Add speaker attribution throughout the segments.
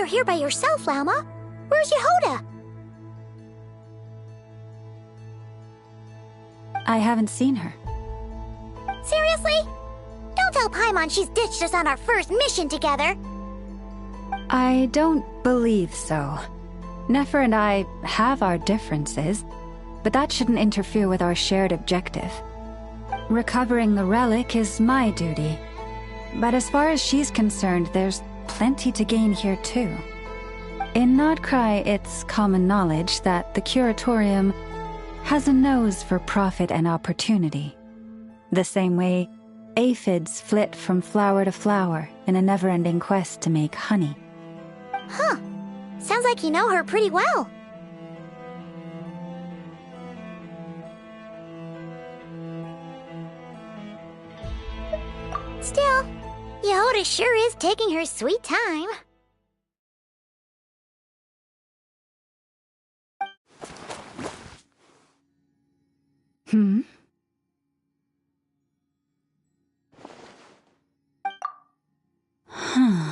Speaker 1: you're here by yourself, Lauma. Where's Yehoda?
Speaker 2: I haven't seen her.
Speaker 1: Seriously? Don't tell Paimon she's ditched us on our first mission together.
Speaker 2: I don't believe so. Nefer and I have our differences, but that shouldn't interfere with our shared objective. Recovering the relic is my duty. But as far as she's concerned, there's plenty to gain here too. In Nodcry, it's common knowledge that the Curatorium has a nose for profit and opportunity. The same way aphids flit from flower to flower in a never-ending quest to make honey.
Speaker 1: Huh. Sounds like you know her pretty well. Still, Yehoda sure is taking her sweet time.
Speaker 2: Hmm? Huh.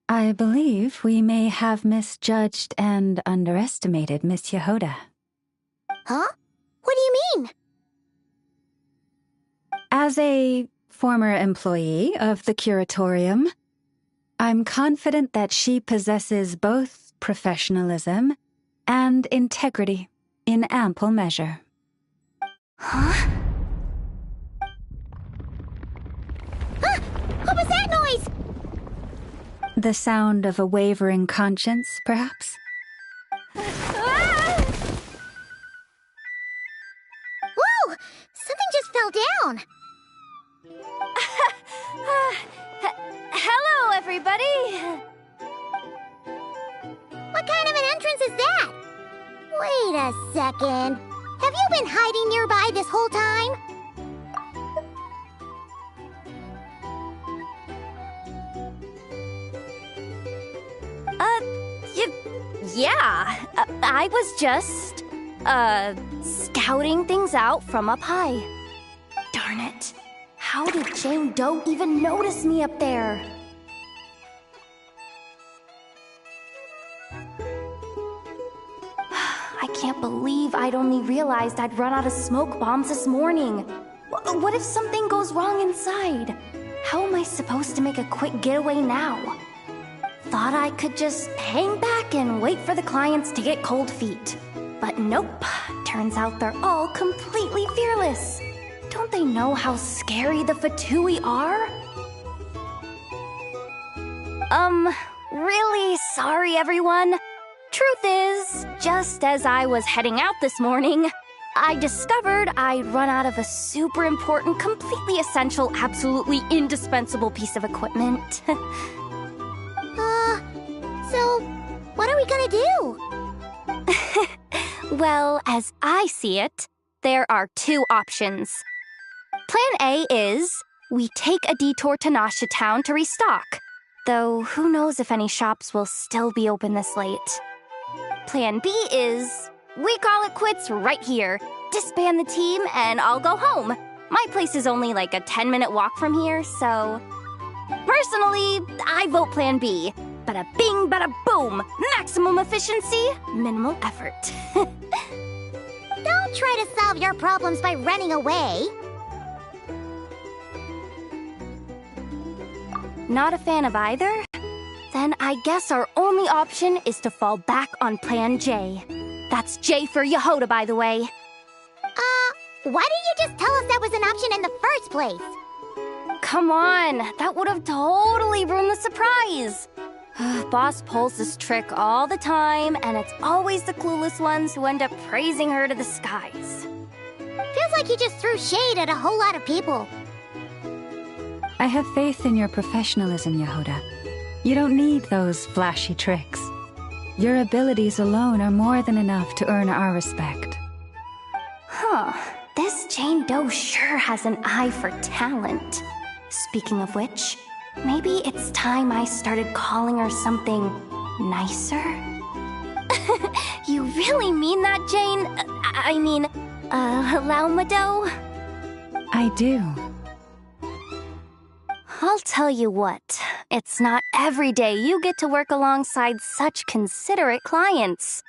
Speaker 2: I believe we may have misjudged and underestimated Miss Yehoda.
Speaker 1: Huh? What do you mean?
Speaker 2: As a former employee of the Curatorium, I'm confident that she possesses both professionalism and integrity in ample measure.
Speaker 1: Huh? Ah! What was that noise?
Speaker 2: The sound of a wavering conscience, perhaps?
Speaker 1: Ah! Whoa! Something just fell down.
Speaker 3: Hello, everybody!
Speaker 1: What kind of an entrance is that? Wait a second. Have you been hiding nearby this whole time?
Speaker 3: Yeah. I was just, scouting things out from up high. Darn it. How did Jane Doe even notice me up there? I can't believe I'd only realized I'd run out of smoke bombs this morning. What if something goes wrong inside? How am I supposed to make a quick getaway now? Thought I could just hang back and wait for the clients to get cold feet. But nope, turns out they're all completely fearless. Don't they know how scary the Fatui are? Really sorry everyone. Truth is, just as I was heading out this morning, I discovered I'd run out of a super important, completely essential, absolutely indispensable piece of equipment.
Speaker 1: So, what are we gonna do?
Speaker 3: Well, as I see it, there are two options. Plan A is, we take a detour to Nasha Town to restock, though who knows if any shops will still be open this late. Plan B is, we call it quits right here, disband the team, and I'll go home. My place is only like a 10-minute walk from here, so... Personally, I vote Plan B. Bada bing, bada boom! Maximum efficiency, minimal effort.
Speaker 1: Don't try to solve your problems by running away.
Speaker 3: Not a fan of either? Then I guess our only option is to fall back on Plan J. That's J for Yehoda, by the way.
Speaker 1: Why didn't you just tell us that was an option in the first place?
Speaker 3: Come on, that would have totally ruined the surprise. Boss pulls this trick all the time, and it's always the clueless ones who end up praising her to the skies.
Speaker 1: Feels like you just threw shade at a whole lot of people.
Speaker 2: I have faith in your professionalism, Yehoda. You don't need those flashy tricks. Your abilities alone are more than enough to earn our respect.
Speaker 3: Huh. This Jane Doe sure has an eye for talent. Speaking of which, maybe it's time I started calling her something nicer? You really mean that, Jane? I mean, Laumado?
Speaker 2: I do.
Speaker 3: I'll tell you what, it's not every day you get to work alongside such considerate clients.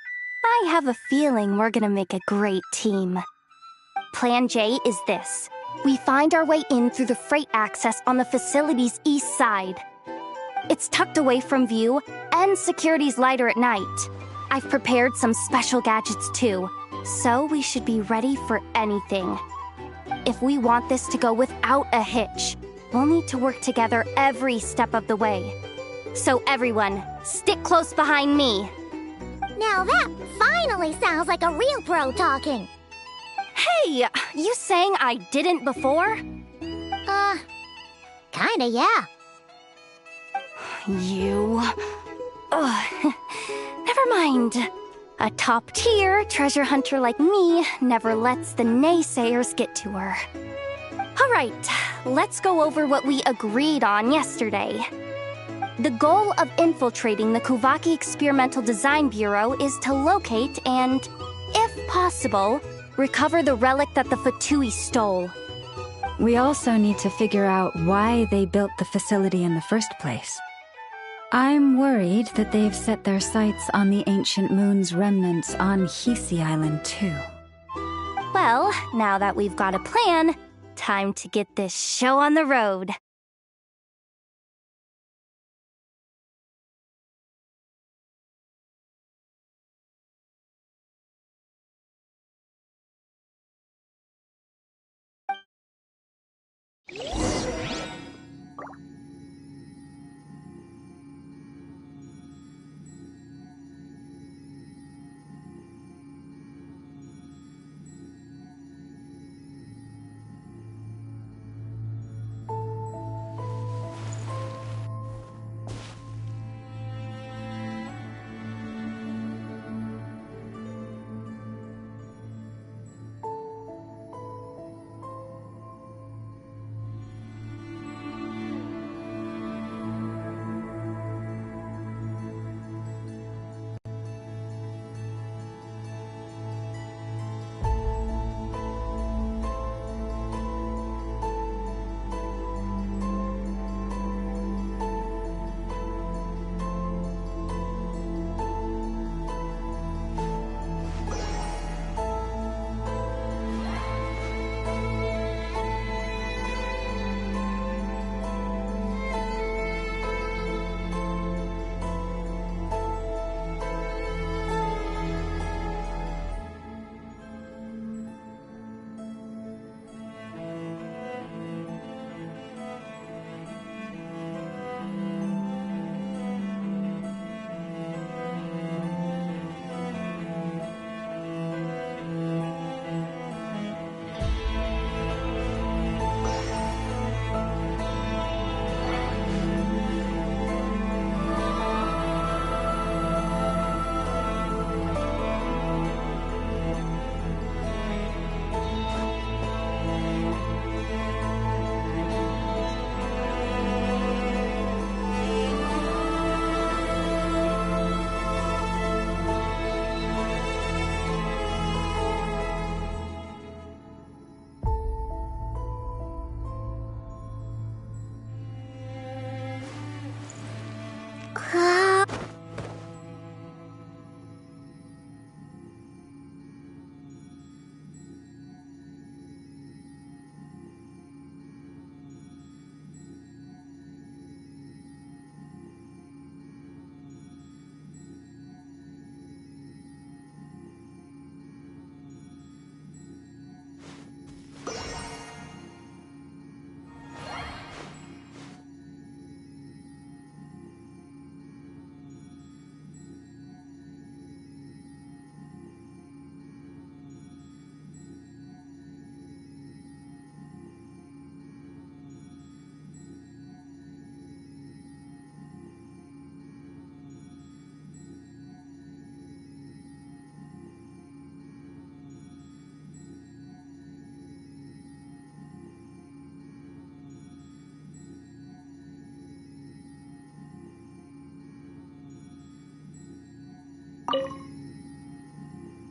Speaker 3: I have a feeling we're gonna make a great team. Plan J is this. We find our way in through the freight access on the facility's east side. It's tucked away from view, and security's lighter at night. I've prepared some special gadgets too, so we should be ready for anything. If we want this to go without a hitch, we'll need to work together every step of the way. So everyone, stick close behind me.
Speaker 1: Now that finally sounds like a real pro talking.
Speaker 3: Hey, you saying I didn't before?
Speaker 1: Kinda, yeah.
Speaker 3: You... Ugh. Never mind. A top-tier treasure hunter like me never lets the naysayers get to her. All right, let's go over what we agreed on yesterday. The goal of infiltrating the Kuvaki Experimental Design Bureau is to locate and, if possible, recover the relic that the Fatui stole.
Speaker 2: We also need to figure out why they built the facility in the first place. I'm worried that they've set their sights on the Ancient Moon's remnants on Hisi Island, too.
Speaker 3: Well, now that we've got a plan, time to get this show on the road.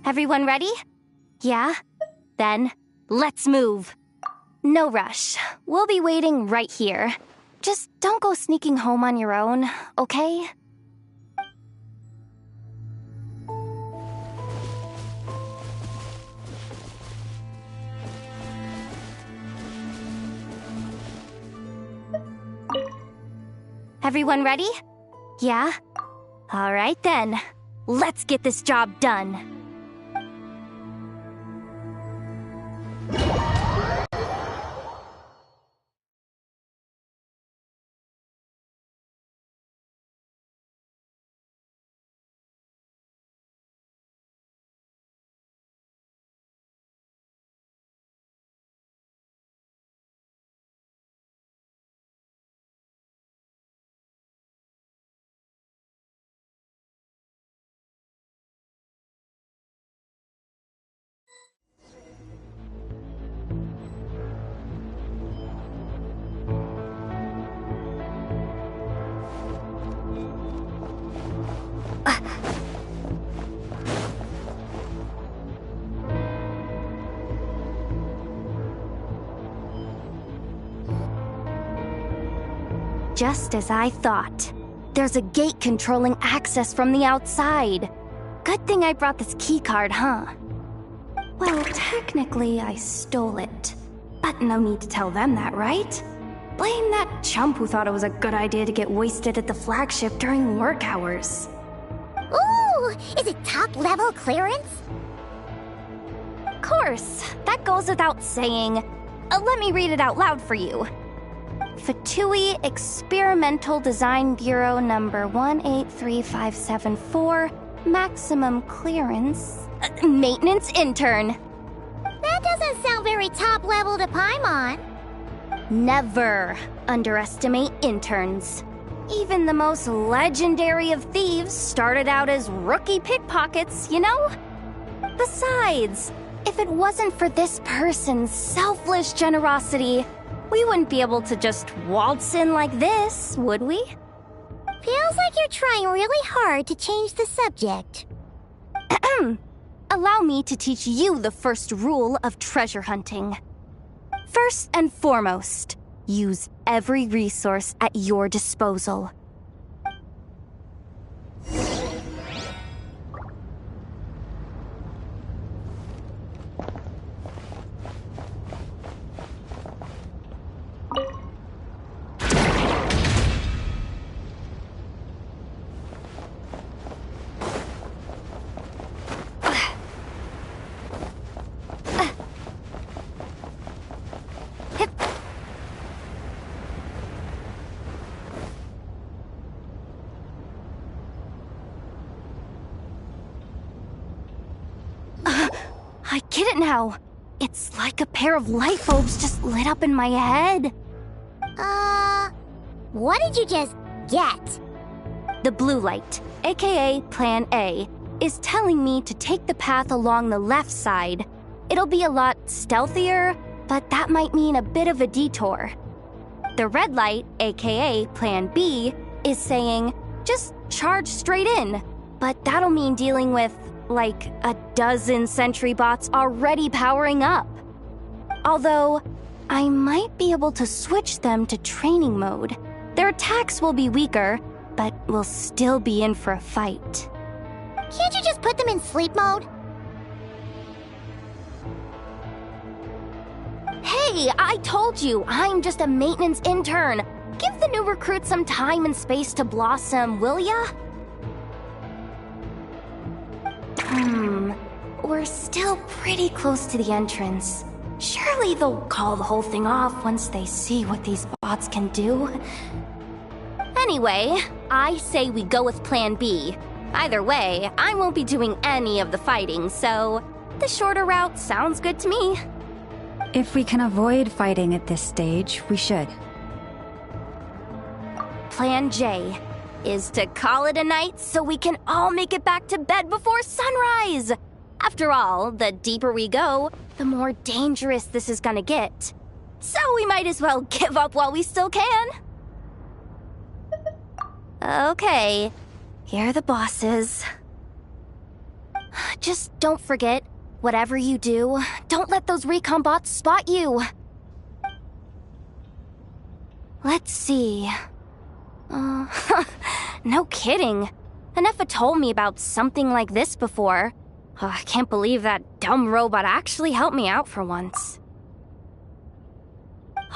Speaker 3: Everyone ready? Yeah? Then, let's move. No rush. We'll be waiting right here. Just don't go sneaking home on your own, okay? Everyone ready? Yeah? Alright then. Let's get this job done. Just as I thought. There's a gate controlling access from the outside. Good thing I brought this keycard, huh? Well, technically I stole it. But no need to tell them that, right? Blame that chump who thought it was a good idea to get wasted at the flagship during work hours.
Speaker 1: Ooh! Is it top-level clearance?
Speaker 3: Of course, that goes without saying. Let me read it out loud for you. Fatui Experimental Design Bureau number 183574, maximum clearance, maintenance intern.
Speaker 1: That doesn't sound very top-level to Paimon.
Speaker 3: Never underestimate interns. Even the most legendary of thieves started out as rookie pickpockets, you know? Besides, if it wasn't for this person's selfless generosity, we wouldn't be able to just waltz in like this, would we?
Speaker 1: Feels like you're trying really hard to change the subject.
Speaker 3: Allow me to teach you the first rule of treasure hunting. First and foremost, use every resource at your disposal. I get it now. It's like a pair of light bulbs just lit up in my head.
Speaker 1: What did you just get?
Speaker 3: The blue light, aka Plan A, is telling me to take the path along the left side. It'll be a lot stealthier, but that might mean a bit of a detour. The red light, aka Plan B, is saying, just charge straight in. But that'll mean dealing with, like, a dozen sentry bots already powering up. Although, I might be able to switch them to training mode. Their attacks will be weaker, but we'll still be in for a fight.
Speaker 1: Can't you just put them in sleep mode?
Speaker 3: Hey, I told you, I'm just a maintenance intern. Give the new recruit some time and space to blossom, will ya? We're still pretty close to the entrance. Surely they'll call the whole thing off once they see what these bots can do. Anyway, I say we go with Plan B. Either way, I won't be doing any of the fighting, so the shorter route sounds good to me.
Speaker 2: If we can avoid fighting at this stage, we should.
Speaker 3: Plan J is to call it a night so we can all make it back to bed before sunrise. After all, the deeper we go, the more dangerous this is gonna get. So we might as well give up while we still can. Okay, here are the bosses. Just don't forget, whatever you do, don't let those recon bots spot you. Let's see. No kidding. Nefa told me about something like this before. I can't believe that dumb robot actually helped me out for once.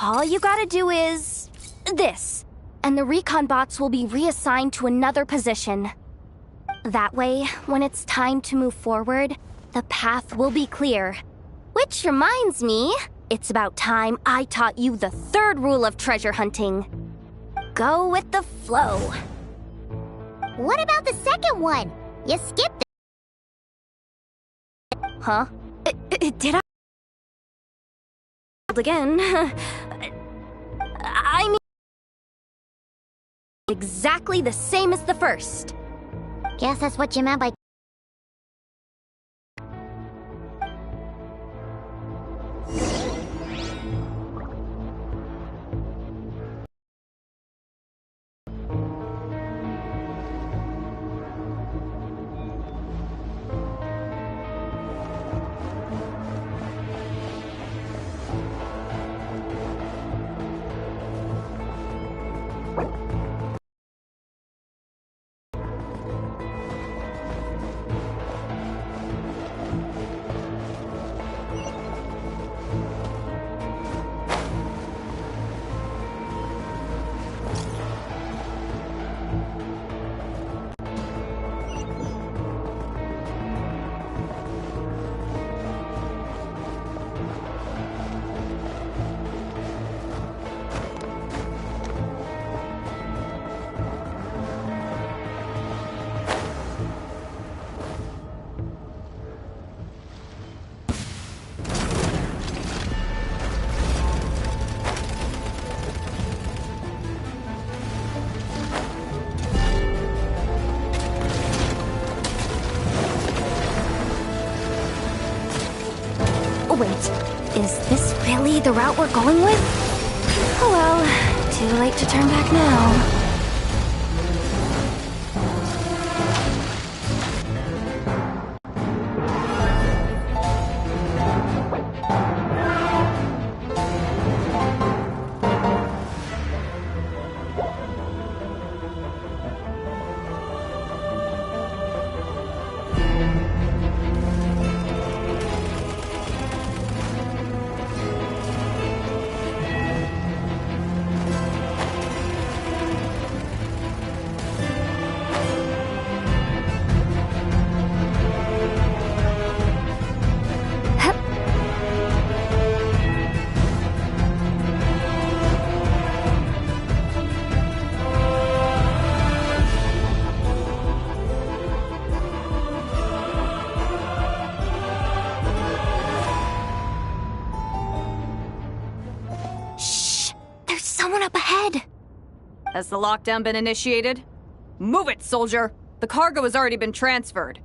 Speaker 3: All you gotta do is this, and the recon bots will be reassigned to another position. That way, when it's time to move forward, the path will be clear. Which reminds me, it's about time I taught you the third rule of treasure hunting. Go with the flow.
Speaker 1: What about the second one? You skipped it.
Speaker 3: Huh? Did I? Again? I mean... exactly the same as the first.
Speaker 1: Guess that's what you meant by...
Speaker 3: Wait, is this really the route we're going with? Oh well, too late to turn back now. Someone up ahead!
Speaker 4: Has the lockdown been initiated? Move it, soldier! The cargo has already been transferred.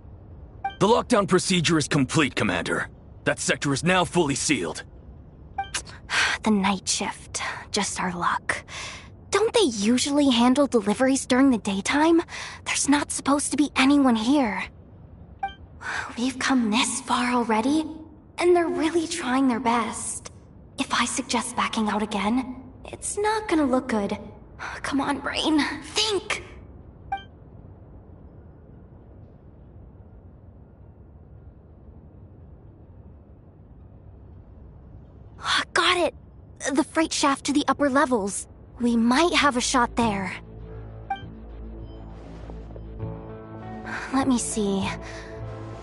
Speaker 5: The lockdown procedure is complete, Commander. That sector is now fully sealed.
Speaker 3: The night shift. Just our luck. Don't they usually handle deliveries during the daytime? There's not supposed to be anyone here. We've come this far already, and they're really trying their best. If I suggest backing out again, it's not gonna look good. Come on, brain. Think! Got it! The freight shaft to the upper levels. We might have a shot there. Let me see.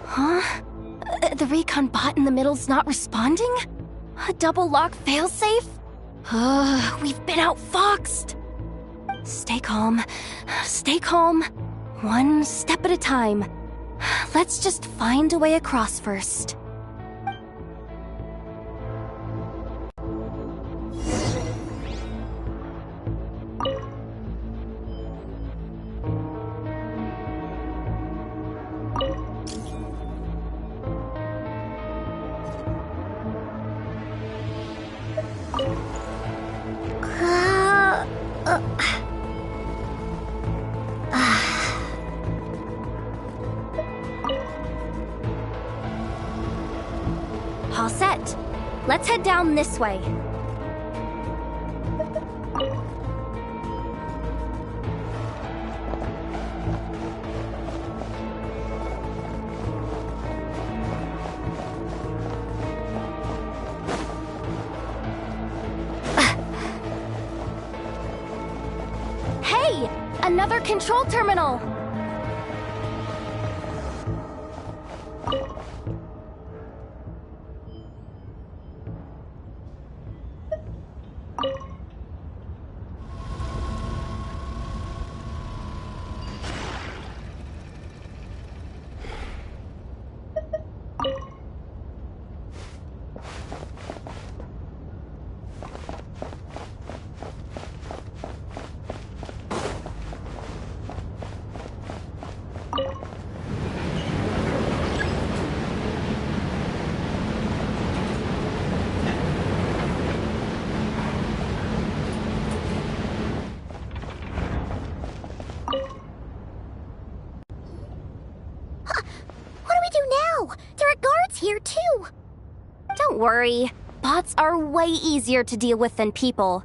Speaker 3: Huh? The recon bot in the middle's not responding? A double lock failsafe? We've been outfoxed! Stay calm. Stay calm. One step at a time. Let's just find a way across first. All set. Let's head down this way. Hey! Another control terminal!
Speaker 1: What do we do now? There are guards here, too.
Speaker 3: Don't worry. Bots are way easier to deal with than people.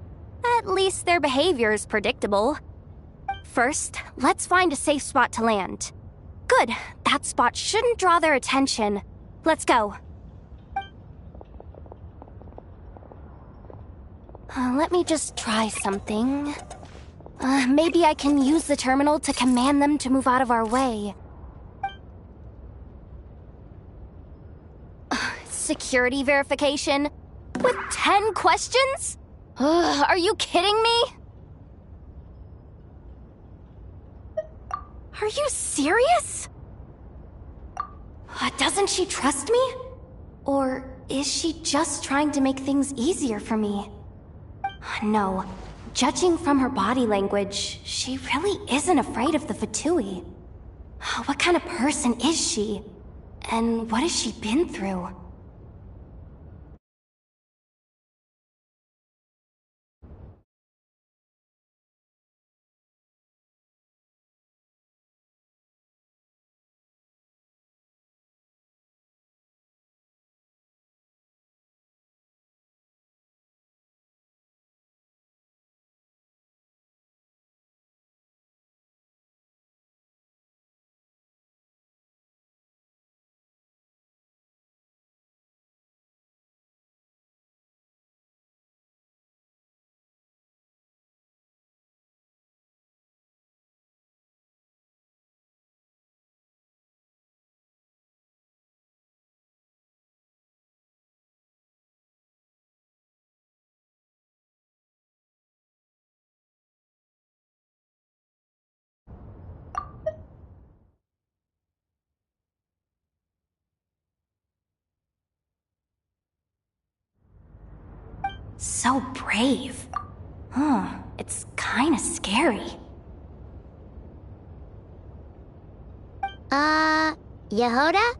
Speaker 3: At least their behavior is predictable. First, let's find a safe spot to land. Good. That spot shouldn't draw their attention. Let's go. Let me just try something. Maybe I can use the terminal to command them to move out of our way. Security verification? With 10 questions? Are you kidding me? Are you serious? Doesn't she trust me? Or is she just trying to make things easier for me? No. Judging from her body language, she really isn't afraid of the Fatui. What kind of person is she? And what has she been through? So brave. It's kinda scary.
Speaker 1: Yehoda?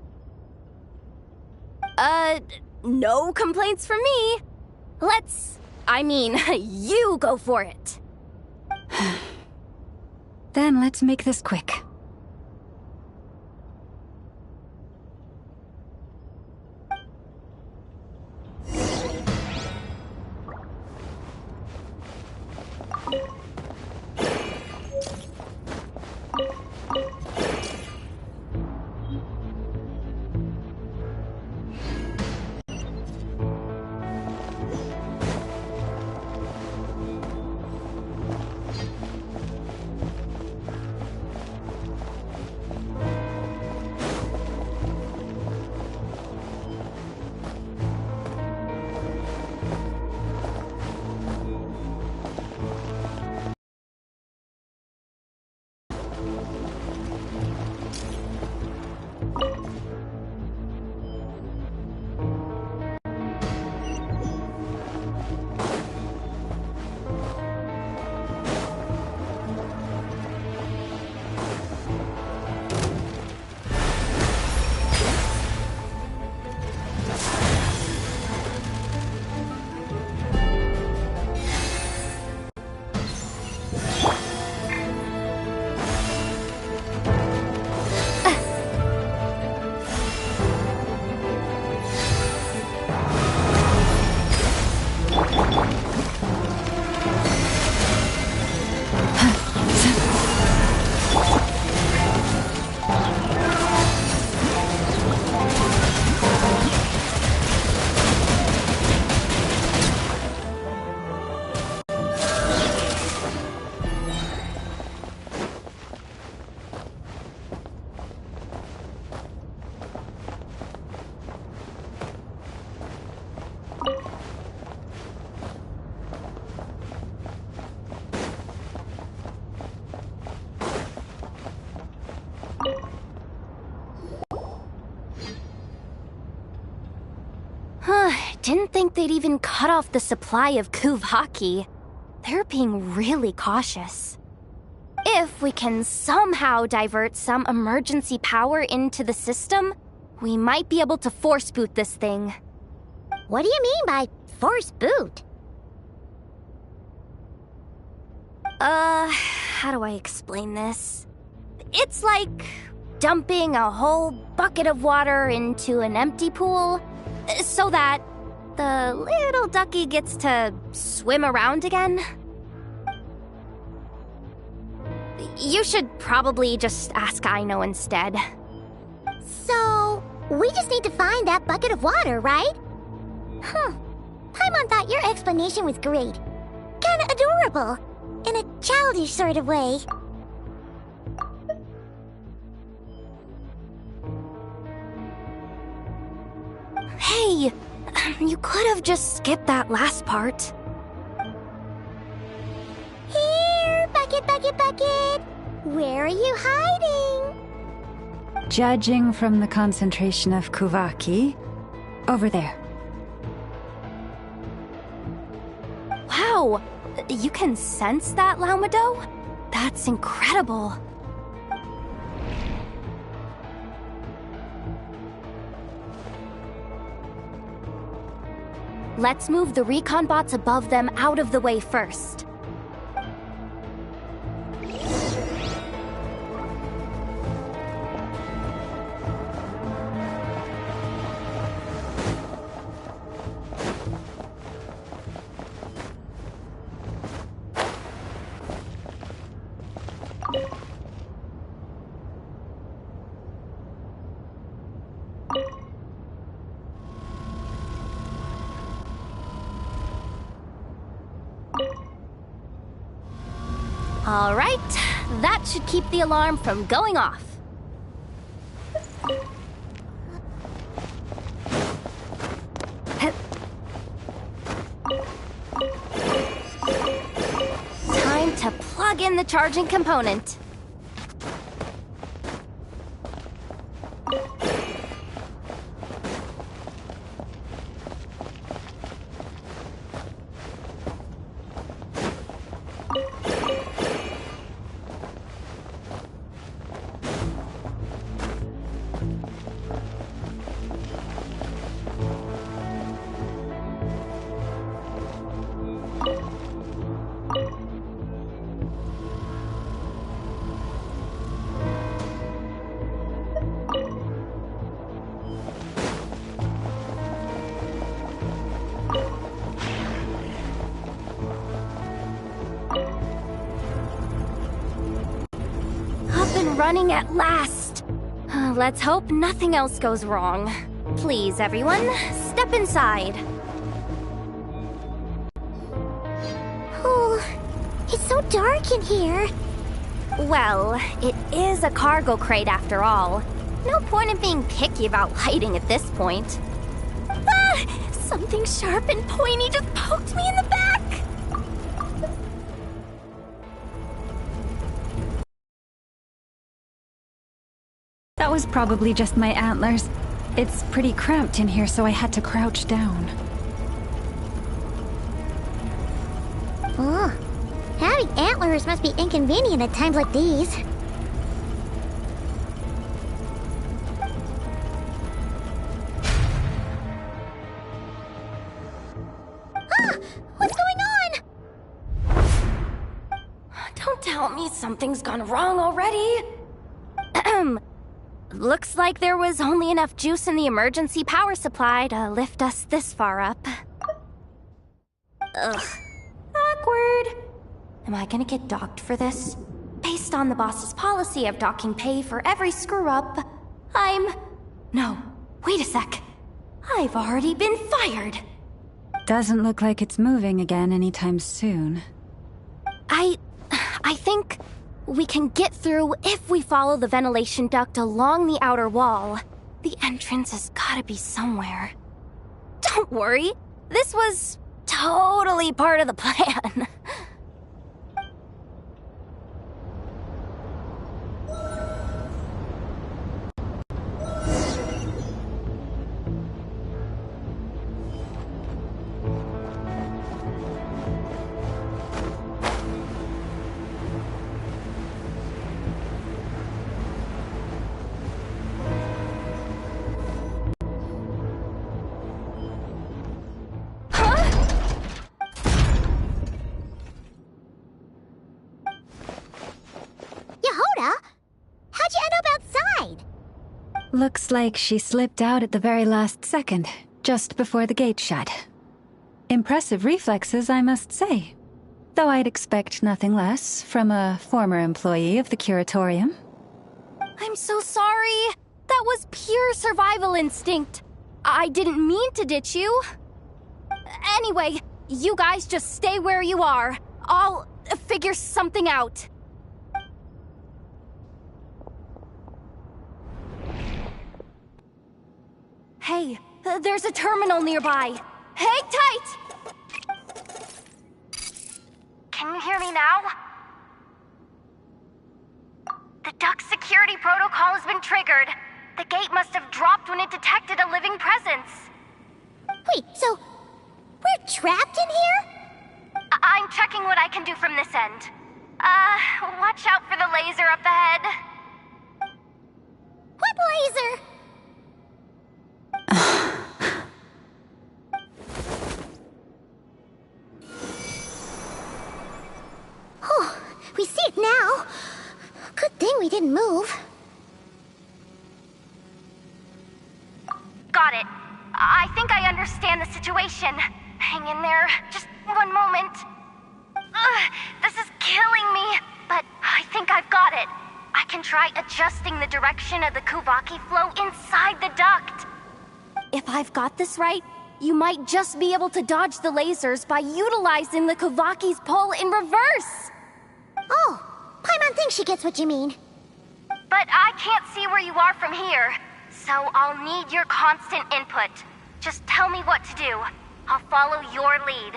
Speaker 3: No complaints from me. You go for it.
Speaker 2: Then let's make this quick.
Speaker 3: didn't think they'd even cut off the supply of Kuvaki. They're being really cautious. If we can somehow divert some emergency power into the system, we might be able to force boot this thing.
Speaker 1: What do you mean by force boot?
Speaker 3: How do I explain this? It's like dumping a whole bucket of water into an empty pool so that the little ducky gets to swim around again. You should probably just ask Aino instead.
Speaker 1: So, we just need to find that bucket of water, right? Huh. Paimon thought your explanation was great. Kinda adorable. In a childish sort of way.
Speaker 3: Hey, you could have just skipped that last part.
Speaker 1: Here, bucket, bucket, bucket. Where are you hiding?
Speaker 2: Judging from the concentration of Kuvaki, over there.
Speaker 3: Wow, you can sense that, Laumado? That's incredible. Let's move the recon bots above them out of the way first. All right, that should keep the alarm from going off. Time to plug in the charging component. Running at last. Let's hope nothing else goes wrong. Please, everyone, step inside.
Speaker 1: Oh, it's so dark in here.
Speaker 3: Well, it is a cargo crate after all. No point in being picky about lighting at this point. Ah! Something sharp and pointy just poked me in the back!
Speaker 2: That was probably just my antlers. It's pretty cramped in here, so I had to crouch down.
Speaker 1: Oh, having antlers must be inconvenient at times like these. Ah! What's going on?
Speaker 3: Don't tell me something's gone wrong already. Looks like there was only enough juice in the emergency power supply to lift us this far up. Ugh. Awkward. Am I gonna get docked for this? Based on the boss's policy of docking pay for every screw-up, No, wait a sec. I've already been fired.
Speaker 2: Doesn't look like it's moving again anytime soon.
Speaker 3: I think we can get through if we follow the ventilation duct along the outer wall. The entrance has gotta be somewhere. Don't worry, this was totally part of the plan.
Speaker 2: Looks like she slipped out at the very last second, just before the gate shut. Impressive reflexes, I must say. Though I'd expect nothing less from a former employee of the Curatorium.
Speaker 3: I'm so sorry. That was pure survival instinct. I didn't mean to ditch you. Anyway, you guys just stay where you are. I'll figure something out. Hey, there's a terminal nearby. Hang tight! Can you hear me now? The duck security protocol has been triggered. The gate must have dropped when it detected a living presence.
Speaker 1: Wait, so we're trapped in here?
Speaker 3: I'm checking what I can do from this end. Watch out for the laser up ahead.
Speaker 1: What laser? Oh, we see it now. Good thing we didn't move.
Speaker 3: Got it. I think I understand the situation. Hang in there. Just one moment. This is killing me, but I think I've got it. I can try adjusting the direction of the Kuvaki flow inside the duct. If I've got this right, you might just be able to dodge the lasers by utilizing the Kuvaki's pull in reverse.
Speaker 1: Oh, Paimon thinks she gets what you mean.
Speaker 3: But I can't see where you are from here, so I'll need your constant input. Just tell me what to do. I'll follow your lead.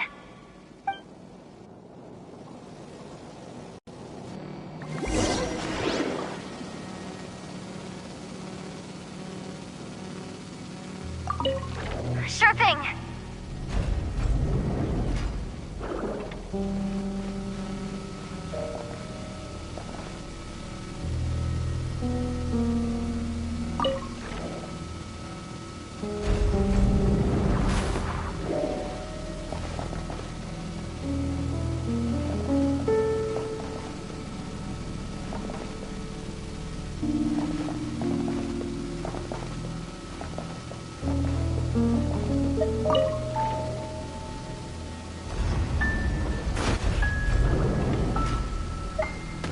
Speaker 3: Sure thing.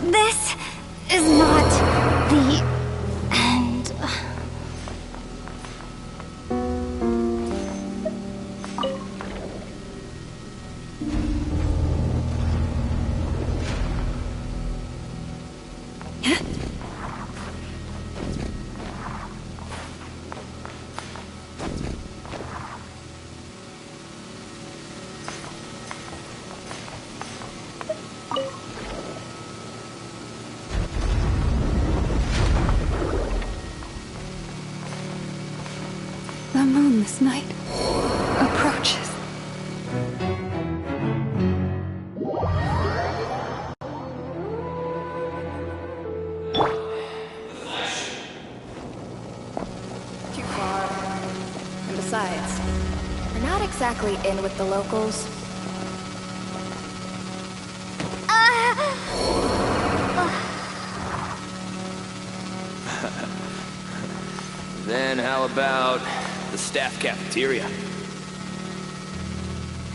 Speaker 3: This is not the end.
Speaker 2: The moon this night approaches.
Speaker 6: Too far. And besides, we're not exactly in with the locals.
Speaker 7: Then how about the staff cafeteria?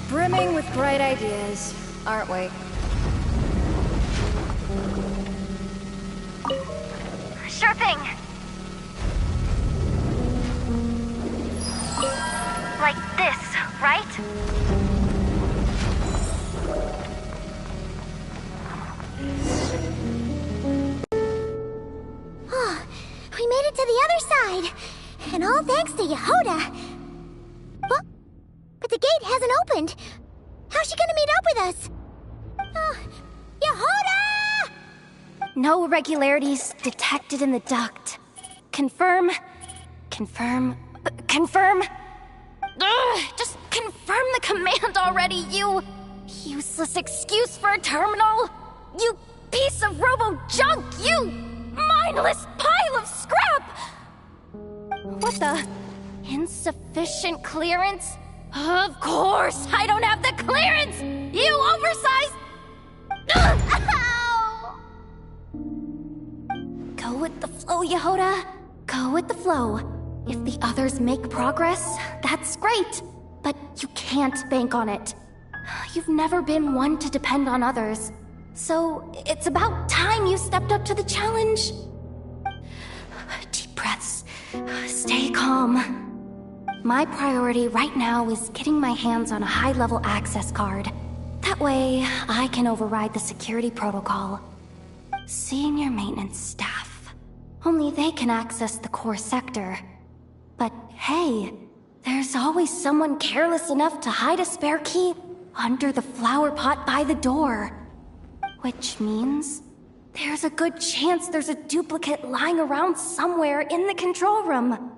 Speaker 6: Brimming with bright ideas, aren't we?
Speaker 3: Sure thing. Like this, right?
Speaker 1: Oh, we made it to the other side. And all thanks to Yehoda. But the gate hasn't opened. How's she gonna meet up with us? Yehoda!
Speaker 3: No irregularities detected in the duct. Confirm. Confirm. Confirm. Just confirm the command already, you useless excuse for a terminal. You piece of robo-junk, you mindless pile of scrap! What the? Insufficient clearance? Of course, I don't have the clearance! You oversized... Ow! Go with the flow, Yehoda. Go Go with the flow. If the others make progress, that's great. But you can't bank on it. You've never been one to depend on others. So it's about time you stepped up to the challenge. Deep breaths. Stay calm. My priority right now is getting my hands on a high-level access card. That way, I can override the security protocol. Senior maintenance staff. Only they can access the core sector. But hey, there's always someone careless enough to hide a spare key under the flower pot by the door. Which means there's a good chance there's a duplicate lying around somewhere in the control room.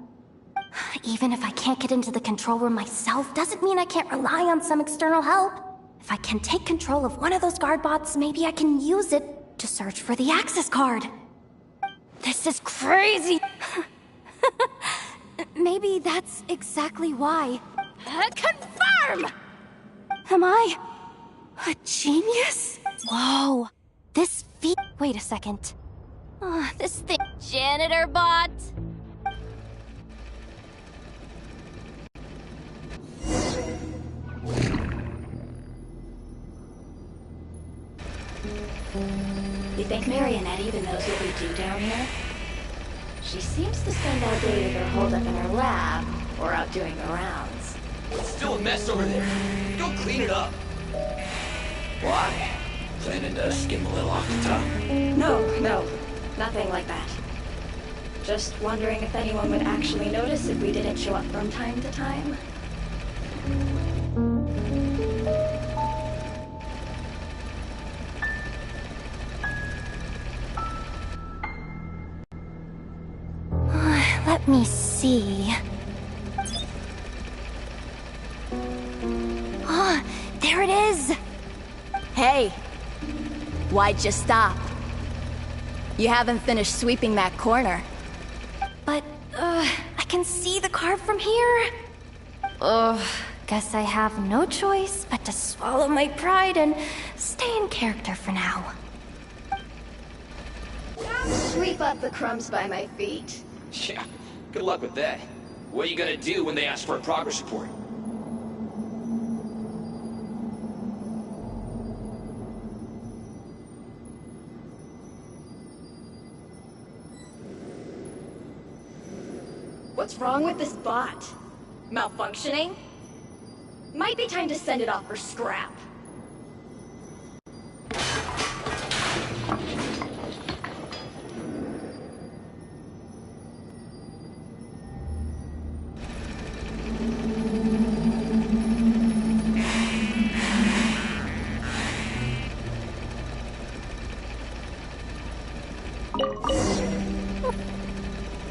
Speaker 3: Even if I can't get into the control room myself, doesn't mean I can't rely on some external help. If I can take control of one of those guard bots, maybe I can use it to search for the access card. This is crazy! Maybe that's exactly why. Confirm! Am I a genius? Whoa, this feat. Wait a second. This thing. Janitor bot!
Speaker 6: You think Marionette even knows what we do down here? She seems to spend all day either holed up in her lab or out doing the rounds.
Speaker 7: It's still a mess over there. Go clean it up. Why? Planning to skim a little off the top?
Speaker 6: No, nothing like that. Just wondering if anyone would actually notice if we didn't show up from time to time.
Speaker 3: Let me see. There it is!
Speaker 6: Hey! Why'd you stop? You haven't finished sweeping that corner.
Speaker 3: But, I can see the card from here. Guess I have no choice but to swallow my pride and stay in character for now.
Speaker 6: Sweep up the crumbs by my feet.
Speaker 7: Yeah, good luck with that. What are you gonna do when they ask for a progress report?
Speaker 6: What's wrong with this bot? Malfunctioning? Might be time to send it off for scrap.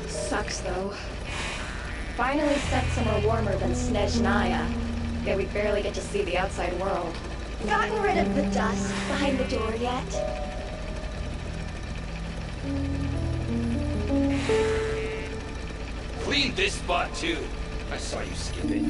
Speaker 6: Sucks though. Finally sent somewhere warmer than Snezhnaya. Yet we barely get to see the outside world. Gotten rid of the dust behind the door yet?
Speaker 7: Clean this spot too. I saw you skip it.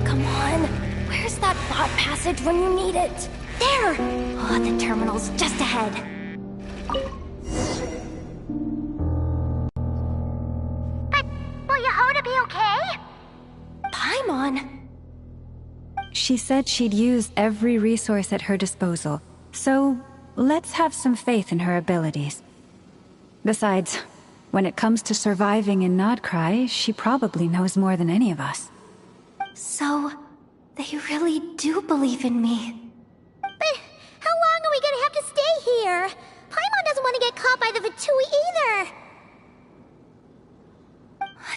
Speaker 3: Come on. Where's that bot passage when you need it? There! Oh, the terminal's just ahead.
Speaker 1: But will Yehoda be okay?
Speaker 3: Paimon?
Speaker 2: She said she'd use every resource at her disposal, so let's have some faith in her abilities. Besides, when it comes to surviving in Nodcry, she probably knows more than any of us.
Speaker 3: So, they really do believe in me.
Speaker 1: But how long are we gonna have to stay here? Paimon doesn't want to get caught by the Fatui either.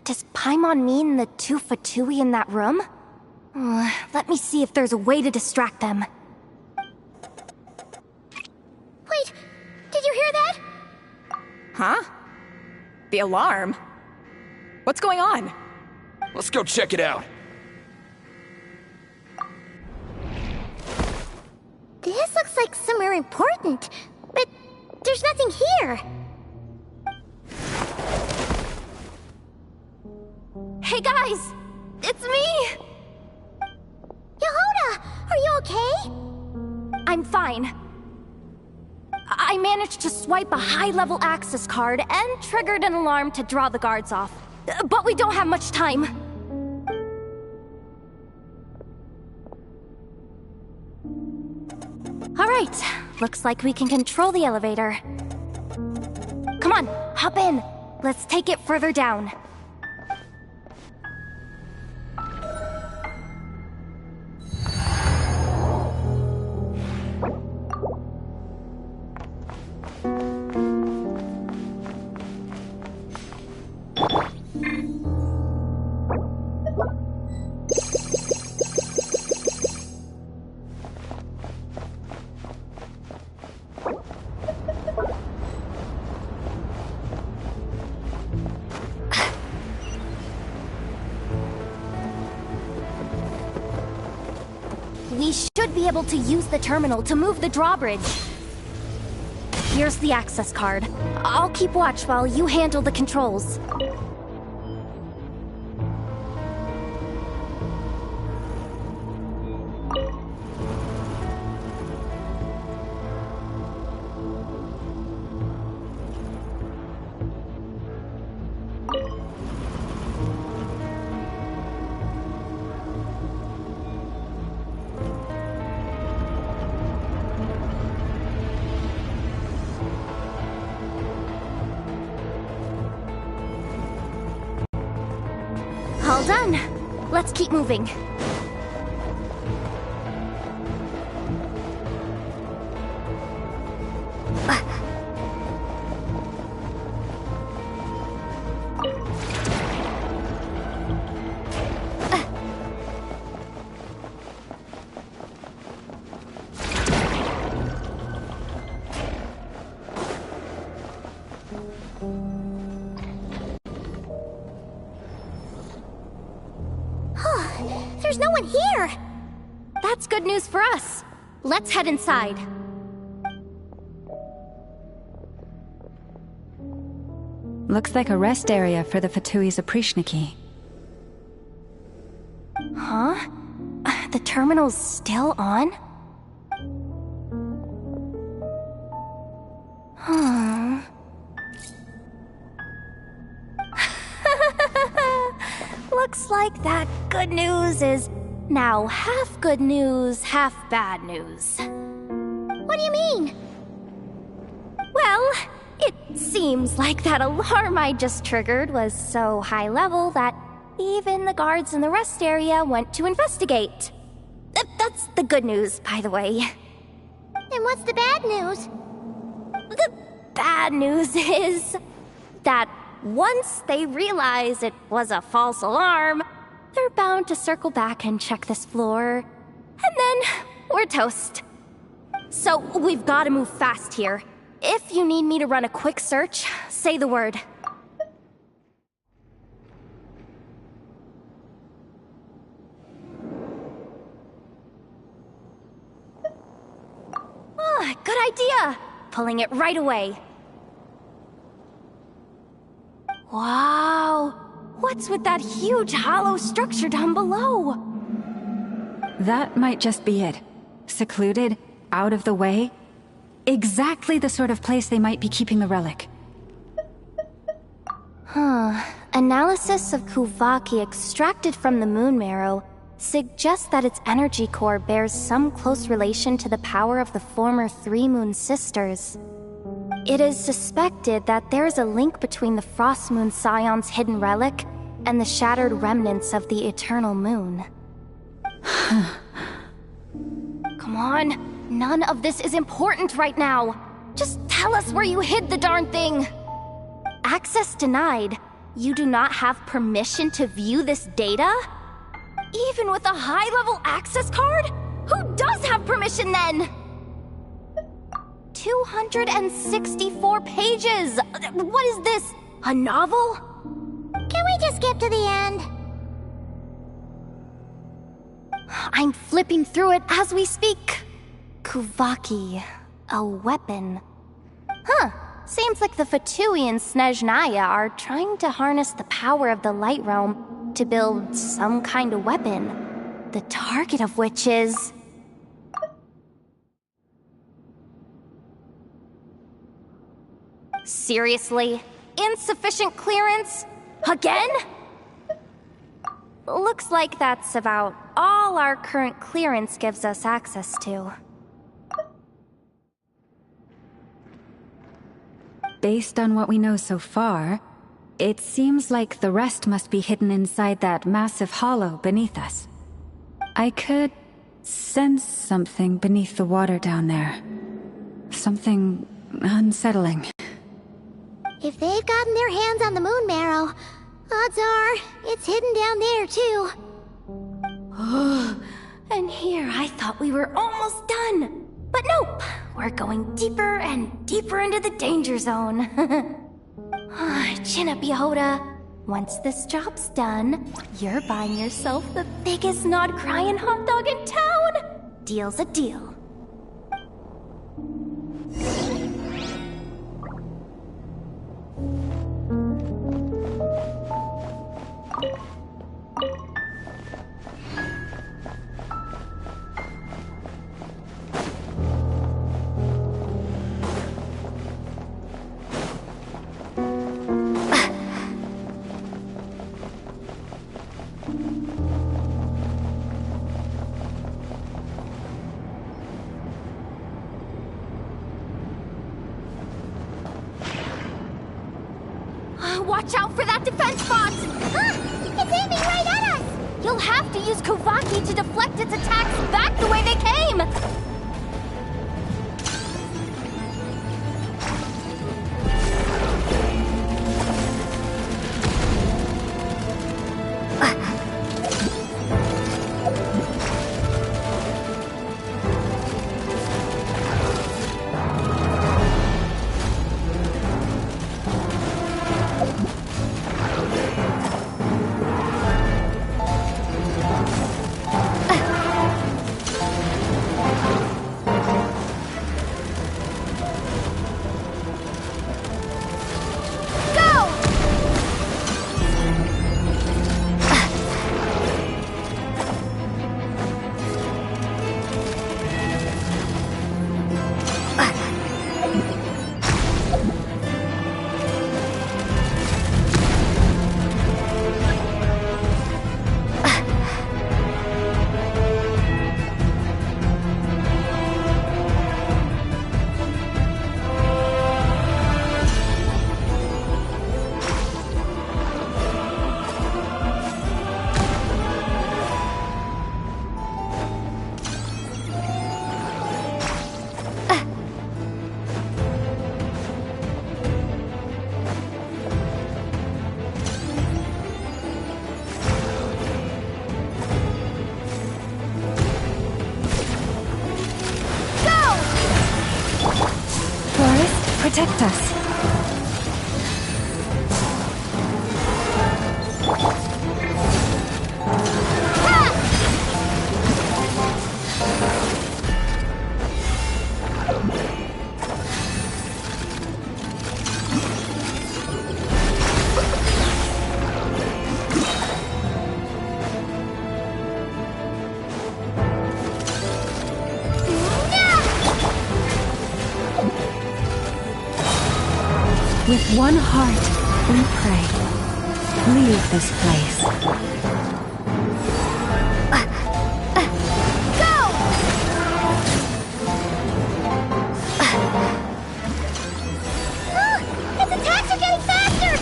Speaker 3: Does Paimon mean the two Fatui in that room? Let me see if there's a way to distract them.
Speaker 1: Wait, did you hear that?
Speaker 8: Huh? The alarm? What's going on?
Speaker 5: Let's go check it out.
Speaker 1: This looks like somewhere important, but there's nothing here.
Speaker 3: Hey guys! It's me!
Speaker 1: Yehuda, are you okay?
Speaker 3: I'm fine. I managed to swipe a high-level access card and triggered an alarm to draw the guards off. But we don't have much time. Alright, looks like we can control the elevator. Come on, hop in. Let's take it further down. We should be able to use the terminal to move the drawbridge. Here's the access card. I'll keep watch while you handle the controls. All done. Let's keep moving.
Speaker 1: There's no one here!
Speaker 3: That's good news for us. Let's head inside.
Speaker 2: Looks like a rest area for the Fatui's Oprishniki.
Speaker 3: Huh? The terminal's still on? Huh. Looks like that good news is now half good news, half bad news.
Speaker 1: What do you mean?
Speaker 3: Well, it seems like that alarm I just triggered was so high level that even the guards in the rest area went to investigate. That's the good news, by the way.
Speaker 1: And what's the bad news?
Speaker 3: The bad news is that once they realize it was a false alarm, they're bound to circle back and check this floor. And then we're toast. So we've got to move fast here. If you need me to run a quick search, say the word. Ah, good idea. Pulling it right away. Wow! What's with that huge hollow structure down below?
Speaker 2: That might just be it. Secluded, out of the way. Exactly the sort of place they might be keeping the relic.
Speaker 3: Huh. Analysis of Kuvaki extracted from the moon marrow suggests that its energy core bears some close relation to the power of the former Three Moon Sisters. It is suspected that there is a link between the Frost Moon Scion's hidden relic and the shattered remnants of the Eternal Moon. Come on, none of this is important right now. Just tell us where you hid the darn thing. Access denied. You do not have permission to view this data? Even with a high-level access card? Who does have permission then? 264 pages! What is this? A novel?
Speaker 1: Can we just skip to the end?
Speaker 3: I'm flipping through it as we speak. Kuvaki, a weapon. Huh, seems like the Fatui and Snezhnaya are trying to harness the power of the Light Realm to build some kind of weapon, the target of which is... Seriously? Insufficient clearance? Again? Looks like that's about all our current clearance gives us access to.
Speaker 2: Based on what we know so far, it seems like the rest must be hidden inside that massive hollow beneath us. I could sense something beneath the water down there. Something unsettling.
Speaker 1: If they've gotten their hands on the moon marrow, odds are it's hidden down there too.
Speaker 3: And here I thought we were almost done. But nope, we're going deeper and deeper into the danger zone. Chinna Hoda, once this job's done, you're buying yourself the biggest nod-crying hot dog in town. Deal's a deal. Watch out for that defense bot!
Speaker 1: It's aiming right at us!
Speaker 3: You'll have to use Kovaki to deflect its attacks back the way they came!
Speaker 2: Protect us. With one heart, we pray. Leave this place.
Speaker 3: Go!
Speaker 1: Its attacks are getting faster!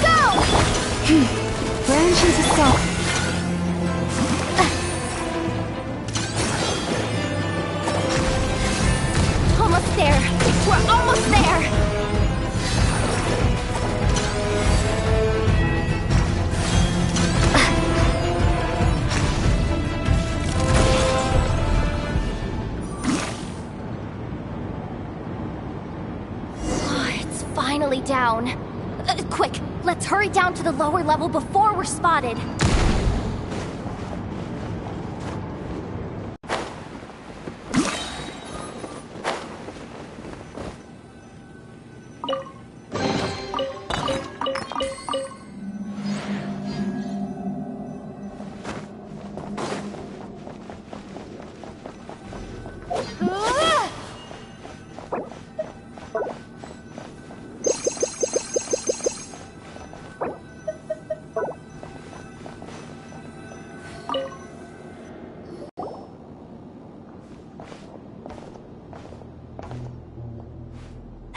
Speaker 3: Go!
Speaker 2: Branches assault.
Speaker 3: Almost there! We're almost there! It's finally down. Quick, let's hurry down to the lower level before we're spotted.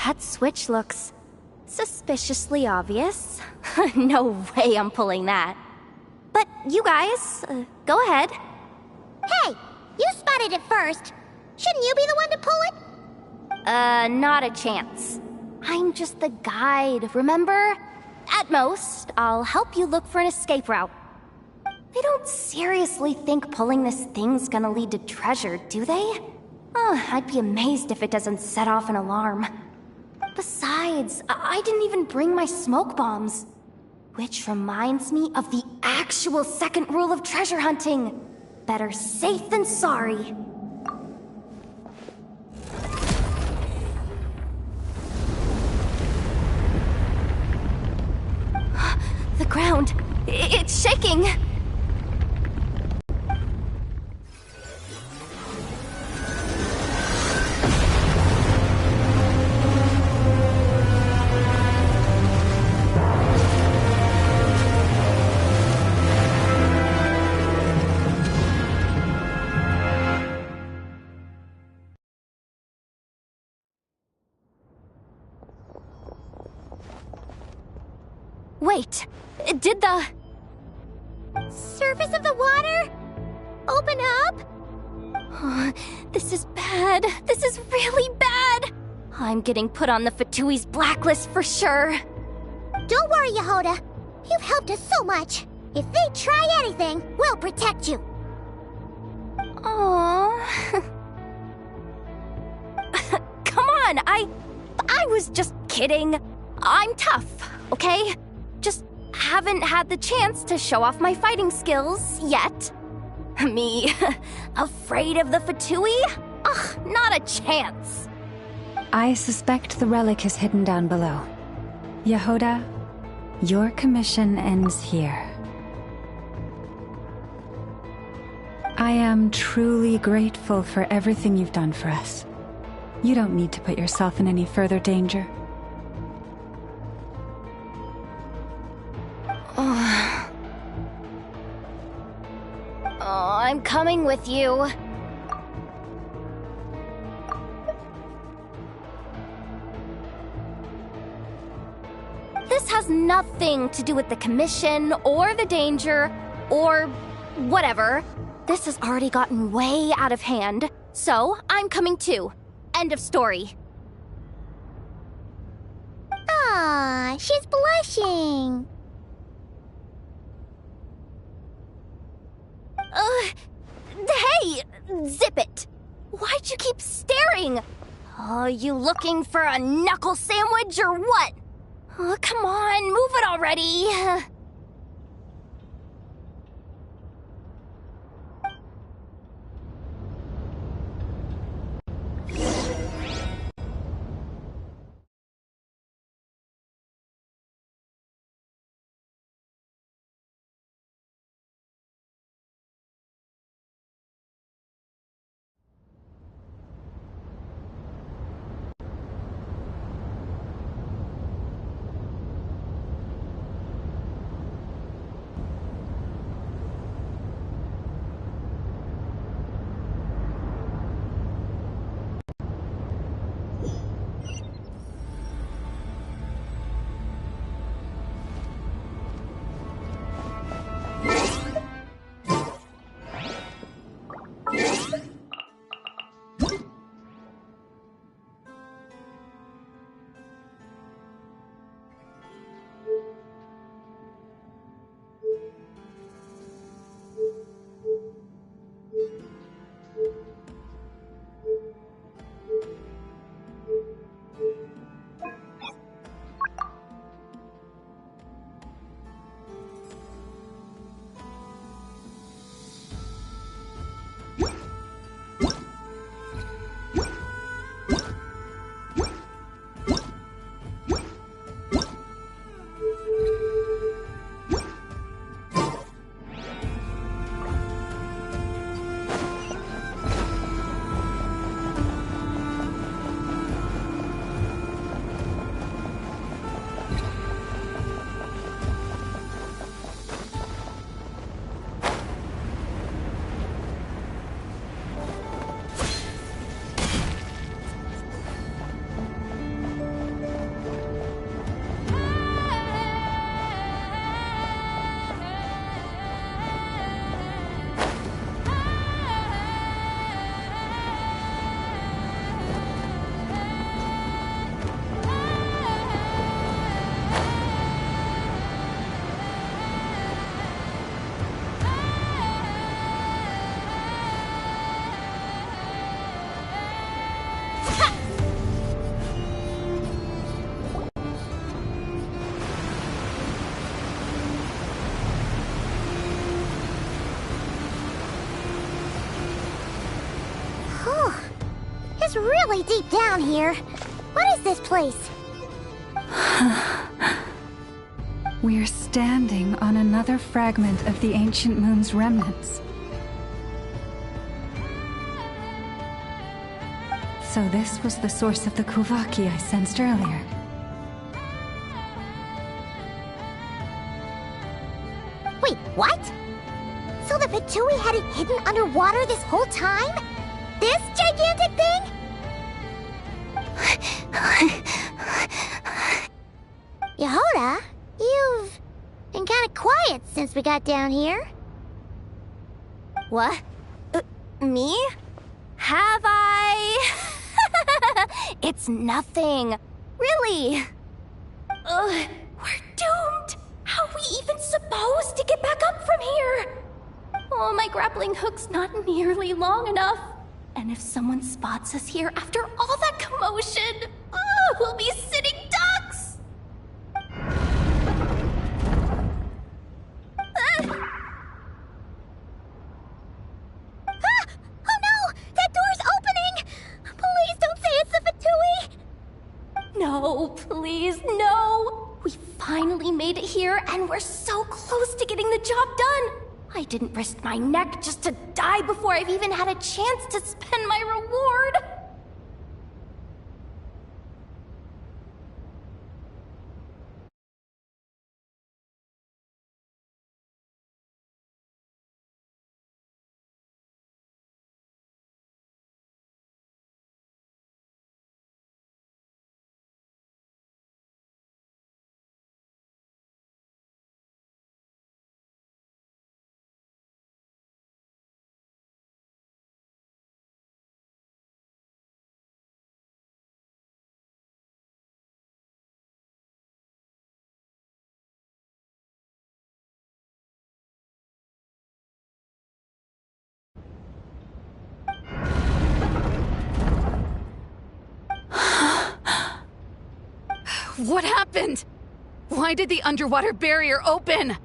Speaker 3: That switch looks suspiciously obvious. No way I'm pulling that. But you guys, go ahead.
Speaker 1: Hey, you spotted it first. Shouldn't you be the one to pull it?
Speaker 3: Not a chance. I'm just the guide, remember? At most, I'll help you look for an escape route. They don't seriously think pulling this thing's gonna lead to treasure, do they? I'd be amazed if it doesn't set off an alarm. Besides, I didn't even bring my smoke bombs. Which reminds me of the actual second rule of treasure hunting. Better safe than sorry. The ground, it's shaking. Wait, did the
Speaker 1: surface of the water open up?
Speaker 3: This is bad. This is really bad. I'm getting put on the Fatui's blacklist for sure.
Speaker 1: Don't worry, Yehoda. You've helped us so much. If they try anything, we'll protect you.
Speaker 3: Aww. Come on, I was just kidding. I'm tough, okay? Just haven't had the chance to show off my fighting skills yet. Me, afraid of the Fatui? Ugh, not a chance.
Speaker 2: I suspect the relic is hidden down below. Yehoda, your commission ends here. I am truly grateful for everything you've done for us. You don't need to put yourself in any further danger.
Speaker 3: I'm coming with you. This has nothing to do with the commission, or the danger, or whatever. This has already gotten way out of hand, so I'm coming too. End of story.
Speaker 1: Ah, she's blushing.
Speaker 3: Hey! Zip it! Why'd you keep staring? You looking for a knuckle sandwich or what? Come on, move it already!
Speaker 1: probably deep down here. What is this place?
Speaker 2: We're standing on another fragment of the ancient moon's remnants. So this was the source of the Kuvaki I sensed earlier.
Speaker 1: Wait, what? So the Fatui had it hidden underwater this whole time? This gigantic thing? Yehoda, you've been kinda quiet since we got down here.
Speaker 3: What? Me? Have I? It's nothing. Really. We're doomed. How are we even supposed to get back up from here? Oh, my grappling hook's not nearly long enough. And if someone spots us here after all that commotion, we'll be sitting ducks!
Speaker 1: Oh no! That door's opening! Please don't say it's the Fatui!
Speaker 3: No, please, no! We finally made it here, and we're so close to getting the job done! I didn't risk my neck just to die before I've even had a chance to spend my reward!
Speaker 9: What happened? Why did the underwater barrier open?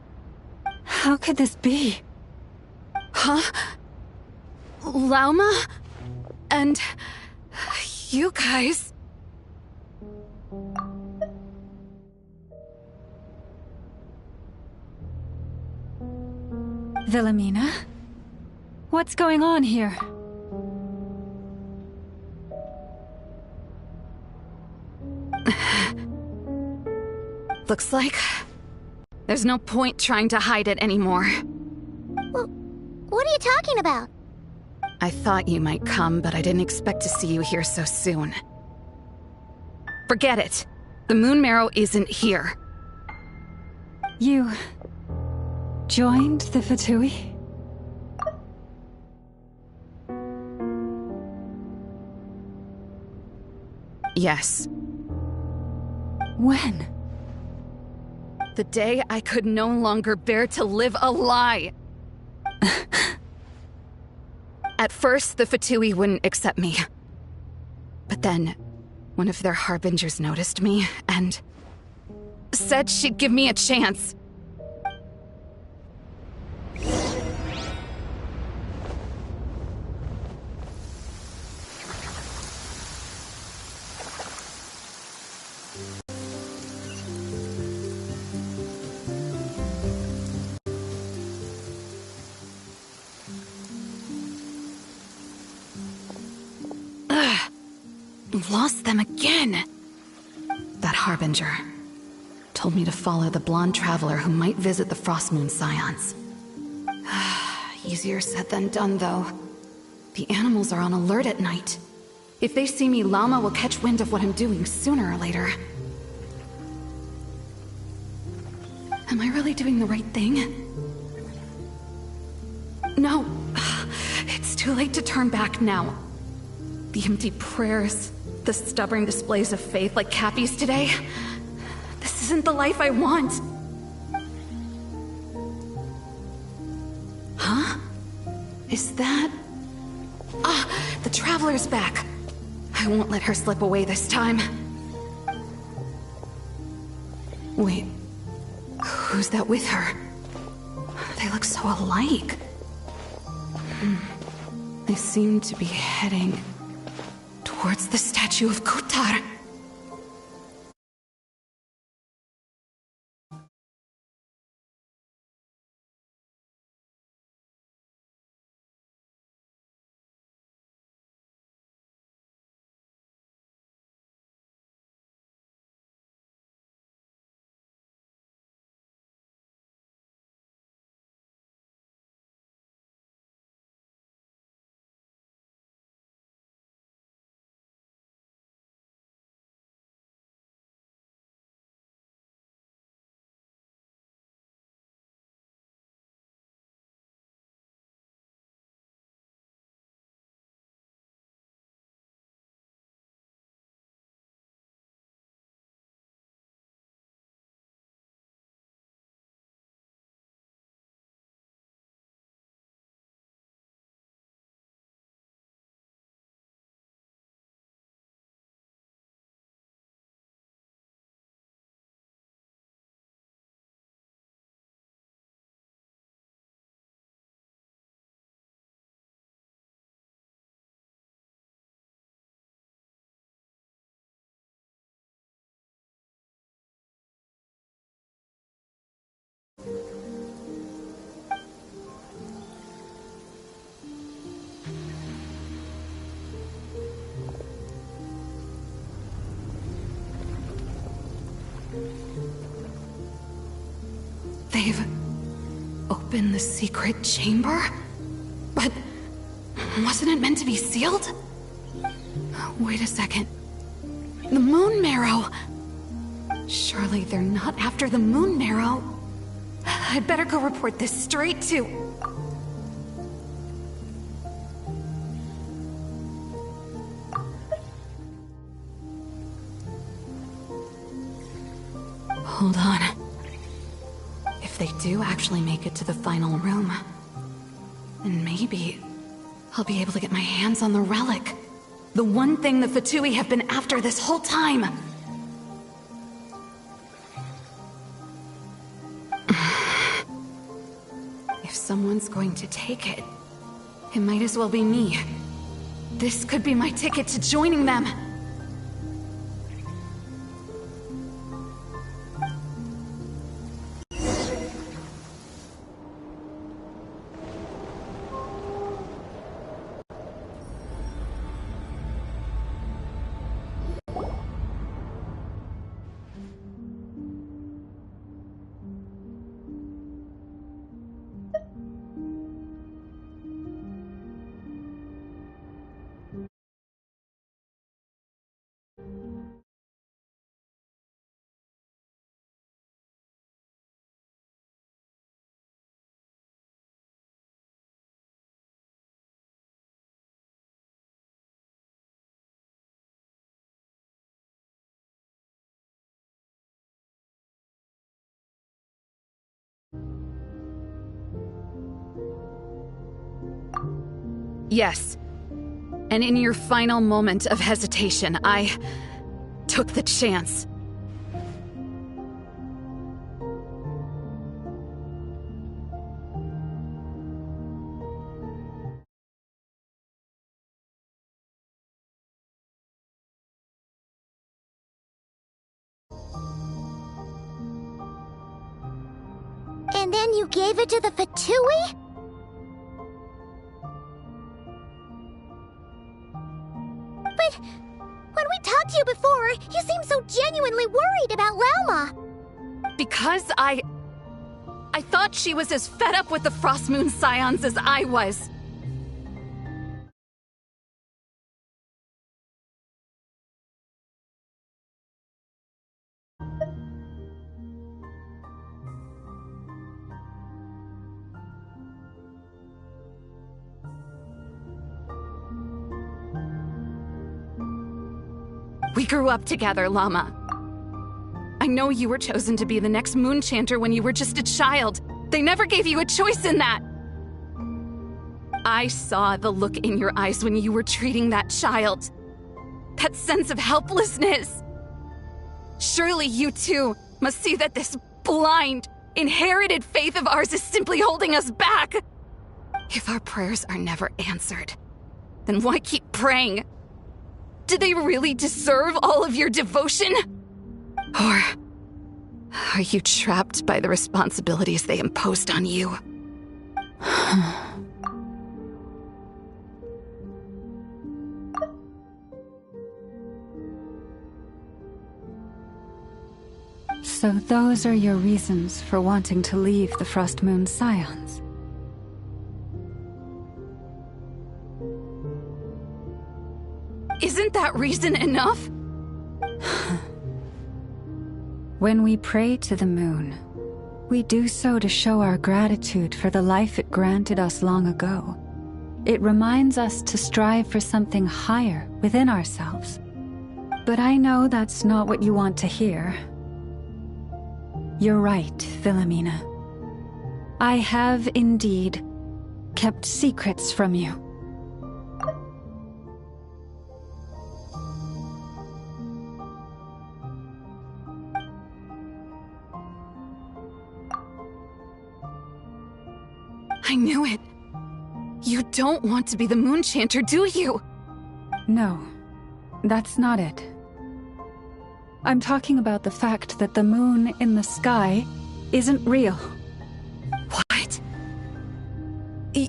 Speaker 2: How could this be?
Speaker 9: Huh? Lauma? And... you guys...
Speaker 2: Wilhelmina? What's going on here?
Speaker 9: Looks like... there's no point trying to hide it anymore.
Speaker 1: Well, what are you talking about?
Speaker 9: I thought you might come, but I didn't expect to see you here so soon. Forget it. The Moon Marrow isn't here.
Speaker 2: You... joined the Fatui?
Speaker 9: Yes.
Speaker 2: When?
Speaker 9: The day I could no longer bear to live a lie. At first, the Fatui wouldn't accept me. But then, one of their harbingers noticed me, and... said she'd give me a chance. Lost them again. That harbinger told me to follow the blonde traveler who might visit the Frostmoon Scions. Easier said than done, though. The animals are on alert at night. If they see me, Lauma will catch wind of what I'm doing sooner or later. Am I really doing the right thing? No. It's too late to turn back now. The empty prayers, the stubborn displays of faith like Cappy's today. This isn't the life I want. Huh? Is that... Ah, the Traveler's back. I won't let her slip away this time. Wait, who's that with her? They look so alike. They seem to be heading towards the statue of Kutar. They've opened the secret chamber? But wasn't it meant to be sealed? Wait a second. The moon marrow! Surely they're not after the moon marrow. I'd better go report this straight to... Hold on. If they do actually make it to the final room, then maybe I'll be able to get my hands on the relic. The one thing the Fatui have been after this whole time. If someone's going to take it, it might as well be me. This could be my ticket to joining them. Yes. And in your final moment of hesitation, I took the chance.
Speaker 1: And then you gave it to the Fatui? But when we talked to you before, you seemed so genuinely worried about Lauma.
Speaker 9: Because I thought she was as fed up with the Frost Moon Scions as I was. We grew up together, Llama. I know you were chosen to be the next Moon Chanter when you were just a child. They never gave you a choice in that. I saw the look in your eyes when you were treating that child. That sense of helplessness. Surely you too must see that this blind, inherited faith of ours is simply holding us back. If our prayers are never answered, then why keep praying? Do they really deserve all of your devotion? Or are you trapped by the responsibilities they imposed on you?
Speaker 2: So those are your reasons for wanting to leave the Frost Moon Scions?
Speaker 9: Isn't that reason enough?
Speaker 2: When we pray to the moon, we do so to show our gratitude for the life it granted us long ago. It reminds us to strive for something higher within ourselves. But I know that's not what you want to hear. You're right, Philomena. I have indeed kept secrets from you.
Speaker 9: I knew it. You don't want to be the Moon Chanter, do you?
Speaker 2: No, that's not it. I'm talking about the fact that the moon in the sky isn't real.
Speaker 9: What?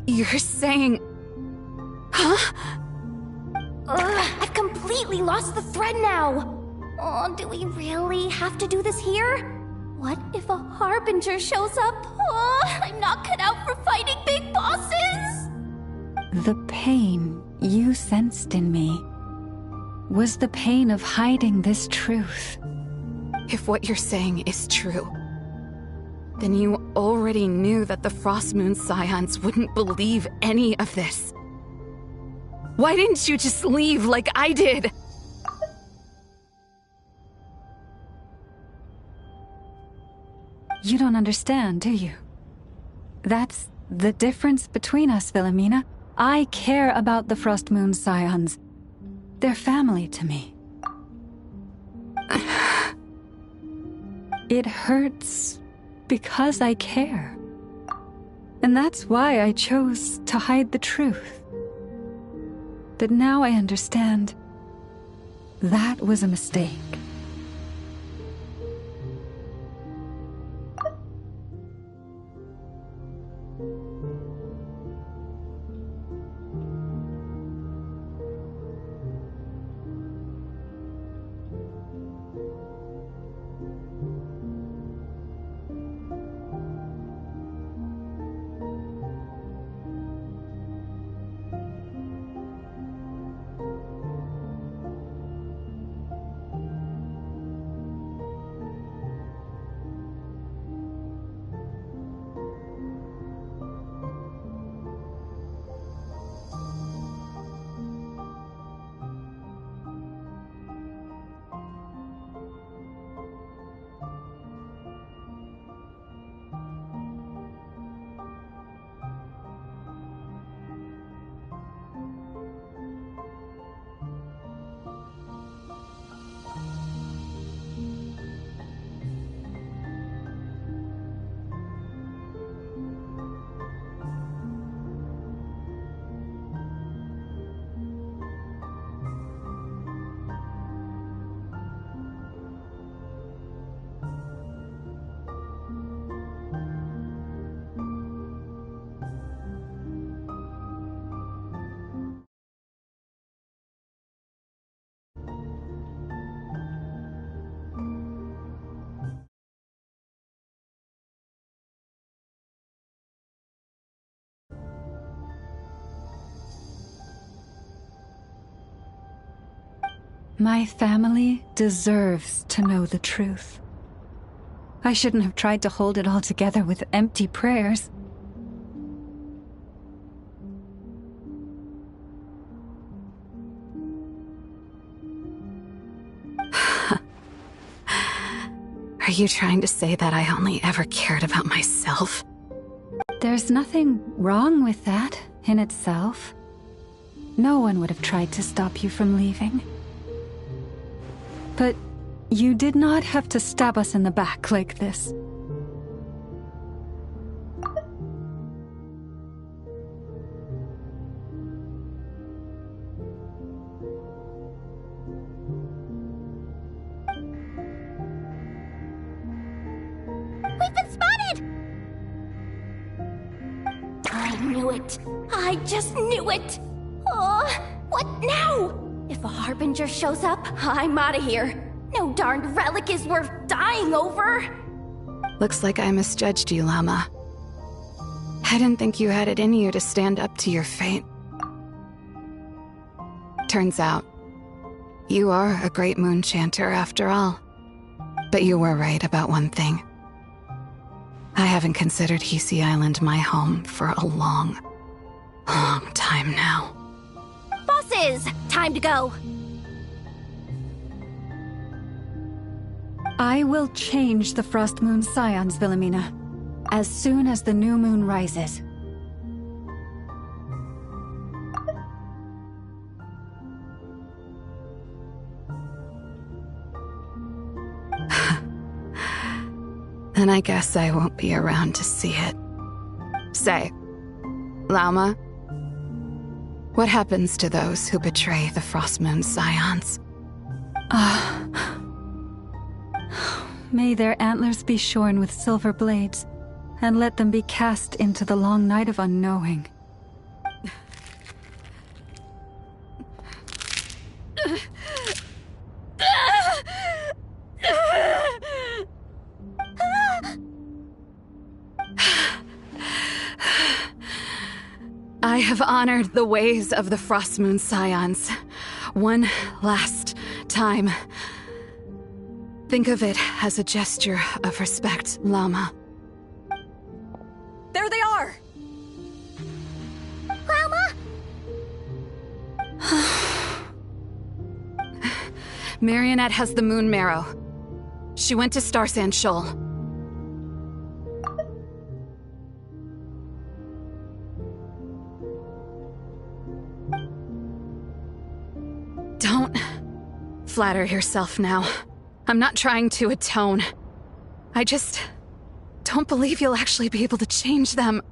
Speaker 9: You're saying... Huh?
Speaker 3: I've completely lost the thread now. Oh, do we really have to do this here? What if a Harbinger shows up? Oh, I'm not cut out for fighting big bosses!
Speaker 2: The pain you sensed in me was the pain of hiding this truth.
Speaker 9: If what you're saying is true, then you already knew that the Frost Moon Scions wouldn't believe any of this. Why didn't you just leave like I did?
Speaker 2: You don't understand, do you? That's the difference between us, Philomena. I care about the Frost Moon Scions. They're family to me. It hurts because I care. And that's why I chose to hide the truth. But now I understand that was a mistake. My family deserves to know the truth. I shouldn't have tried to hold it all together with empty prayers.
Speaker 9: Are you trying to say that I only ever cared about myself?
Speaker 2: There's nothing wrong with that in itself. No one would have tried to stop you from leaving. But you did not have to stab us in the back like this.
Speaker 3: knew it. I just knew it. Oh, what now? If a Harbinger shows up, I'm out of here. No darned relic is worth dying over.
Speaker 9: Looks like I misjudged you, Llama. I didn't think you had it in you to stand up to your fate. Turns out, you are a great moon chanter after all. But you were right about one thing. I haven't considered Hisi Island my home for a long, long time now.
Speaker 3: Bosses, time to go.
Speaker 2: I will change the Frost Moon Scions, Wilhelmina, as soon as the new moon rises.
Speaker 9: Then I guess I won't be around to see it. Say, Llama, what happens to those who betray the Frost Moon Scions?
Speaker 2: May their antlers be shorn with silver blades, and let them be cast into the long night of unknowing.
Speaker 9: I have honored the ways of the Frost Moon Scions one last time. Think of it as a gesture of respect, Llama.
Speaker 8: There they are!
Speaker 1: Grandma?
Speaker 9: Marionette has the moon marrow. She went to Star Sand Shoal. Don't flatter yourself now. I'm not trying to atone. I just don't believe you'll actually be able to change them.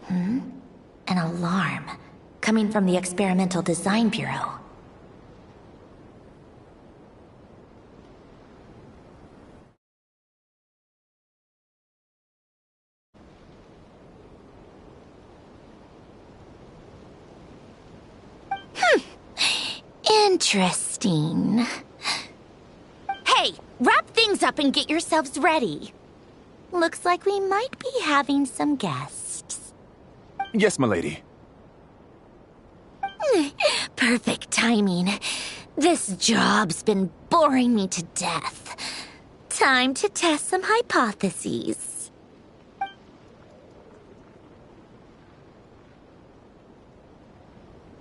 Speaker 1: An alarm coming from the Experimental Design Bureau. Interesting. Hey, wrap things up and get yourselves ready. Looks like we might be having some guests.
Speaker 5: Yes, milady.
Speaker 1: Perfect timing. This job's been boring me to death. Time to test some hypotheses.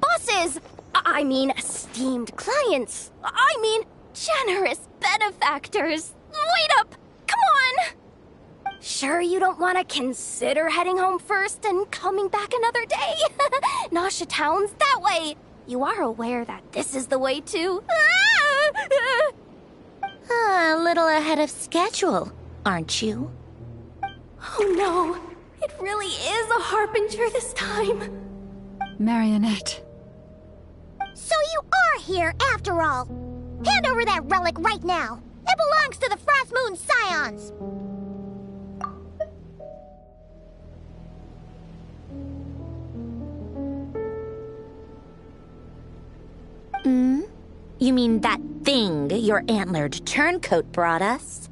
Speaker 3: Bosses! I mean, esteemed clients. I mean, generous benefactors. Wait up! Come on! Sure you don't want to consider heading home first and coming back another day? Nasha Town's that way. You are aware that this is the way too.
Speaker 1: A little ahead of schedule, aren't you?
Speaker 3: Oh no, it really is a Harbinger this time.
Speaker 2: Marionette.
Speaker 1: So you are here after all. Hand over that relic right now. It belongs to the Frost Moon Scions. You mean that thing your antlered turncoat brought us?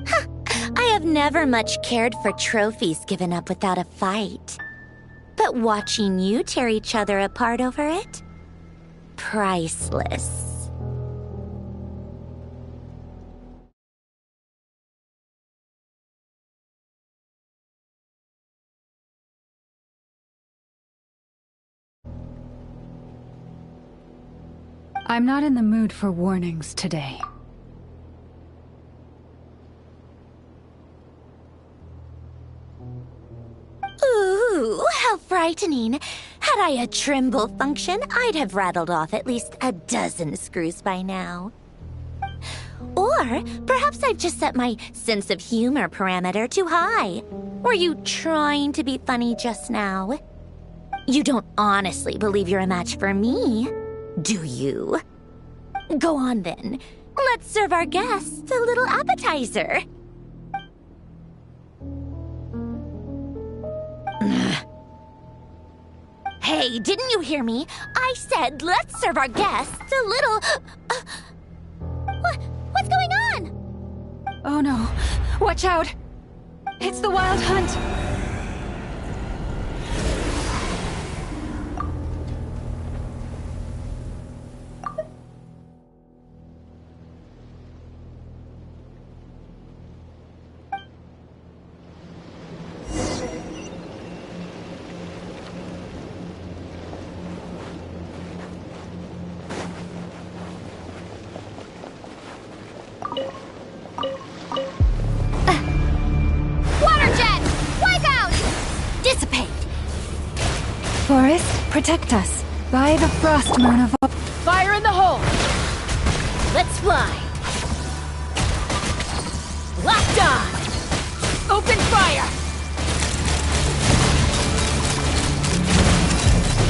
Speaker 1: Huh, I have never much cared for trophies given up without a fight. But watching you tear each other apart over it? Priceless.
Speaker 2: I'm not in the mood for warnings today.
Speaker 1: Ooh, how frightening. Had I a Trimble function, I'd have rattled off at least a dozen screws by now. Or Or perhaps I've just set my sense of humor parameter too high. Were you trying to be funny just now? You don't honestly believe you're a match for me, do you? Go on then. Let's serve our guests a little appetizer. Hey, didn't you hear me? I said let's serve our guests a little... What's going on?
Speaker 2: Oh no. Watch out! It's the Wild Hunt! Forest, protect us. By the frost moon of...
Speaker 8: Fire in the hole!
Speaker 1: Let's fly. Locked on.
Speaker 8: Open fire!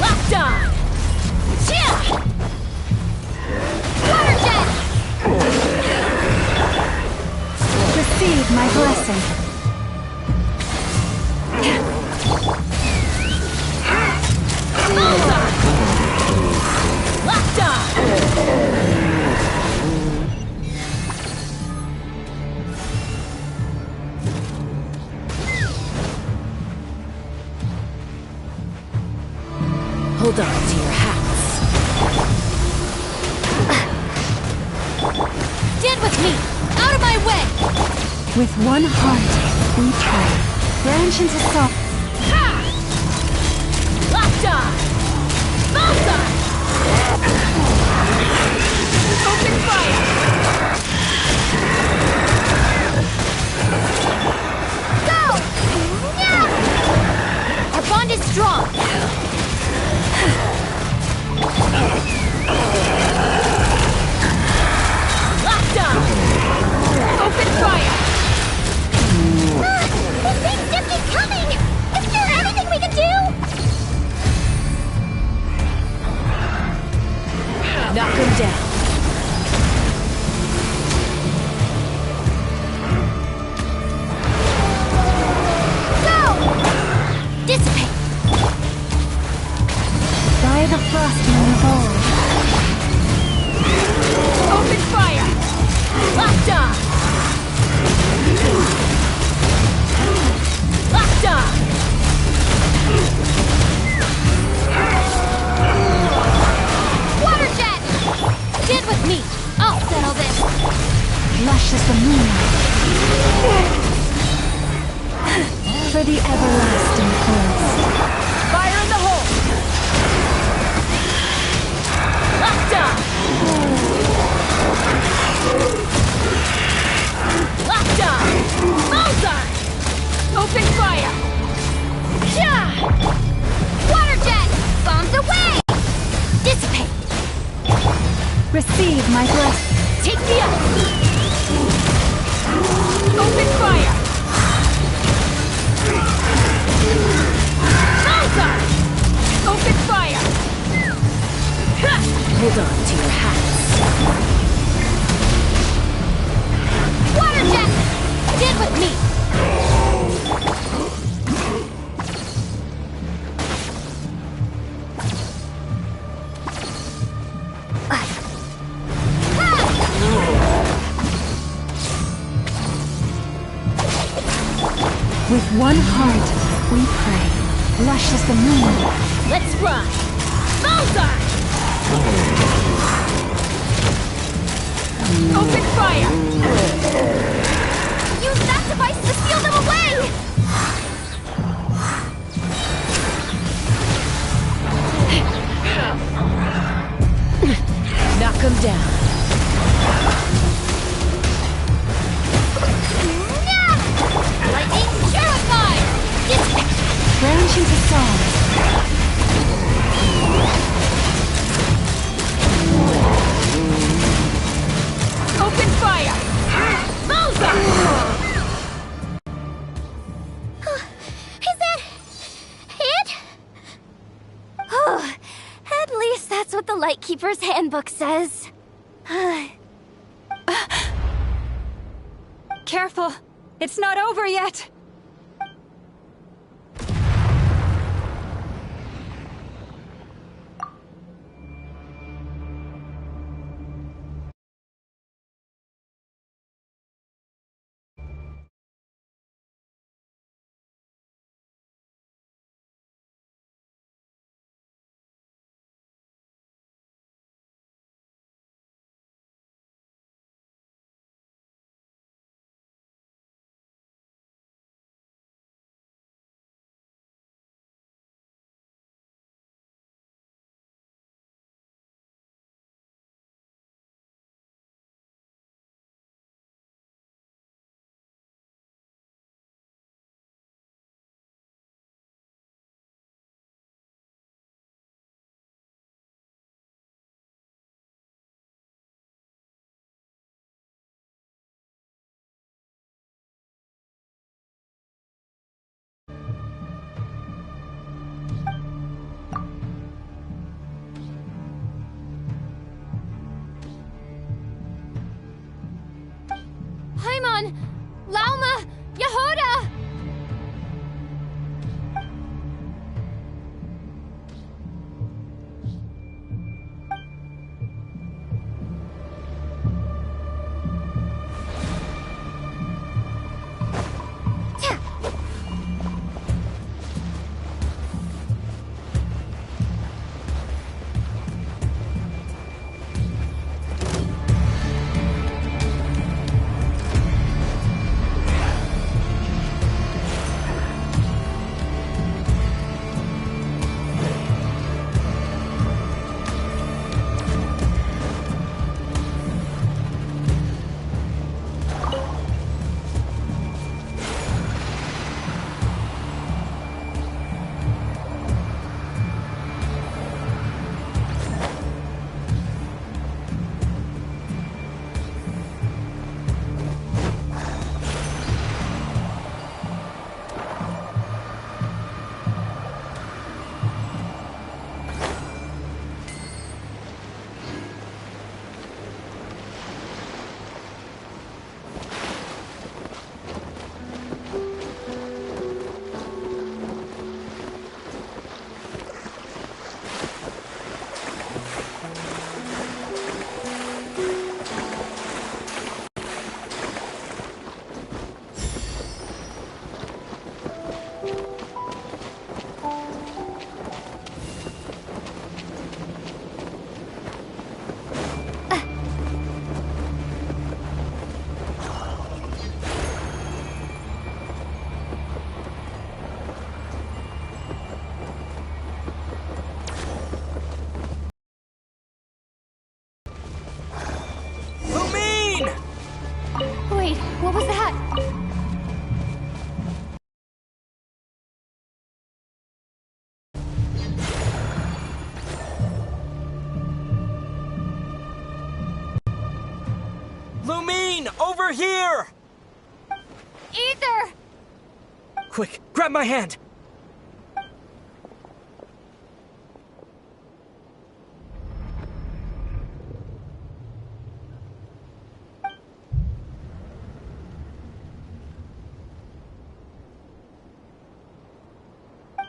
Speaker 1: Locked on. Yeah! Water jet!
Speaker 2: Receive my blessing.
Speaker 1: Locked on! Hold on to your hats. Stand with me! Out of my way!
Speaker 2: With one heart, we pray. Branch into salt.
Speaker 1: Locked on! Bullseye!
Speaker 8: Open fire!
Speaker 1: Go! Yeah! Our bond is strong! Locked on!
Speaker 8: Open fire!
Speaker 1: This thing just keeps coming! Is there anything we can do?
Speaker 8: Knock him down.
Speaker 1: Go! Dissipate!
Speaker 2: By the frost moon of old.
Speaker 8: Open fire!
Speaker 1: Locked on! Locked on! Water jet! Stand with me! I'll settle this!
Speaker 2: Lush as the moonlight. For the everlasting forest.
Speaker 8: Fire in the hole!
Speaker 1: Locked on! Locked on! Bullseye!
Speaker 8: Open fire!
Speaker 1: Yeah! Water jet! Bombs away! Dissipate!
Speaker 2: Receive my blessing.
Speaker 1: Take me up!
Speaker 8: Open fire!
Speaker 1: Bullseye!
Speaker 8: Open fire!
Speaker 1: Hold on to your hats. Water jet! Stand with me!
Speaker 2: With one heart, we pray. Lush as the moon.
Speaker 1: Let's run! Bullseye!
Speaker 8: Open fire!
Speaker 1: Use that device to steal them away!
Speaker 8: Knock him down.
Speaker 1: Lightning purified!
Speaker 2: Branch into song.
Speaker 8: Open fire!
Speaker 3: Keeper's Handbook says.
Speaker 2: Careful! It's not over yet!
Speaker 3: Paimon! Lauma! Yehoda! Wait, what was that?
Speaker 10: Lumine, over here!
Speaker 3: Ether!
Speaker 10: Quick, grab my hand!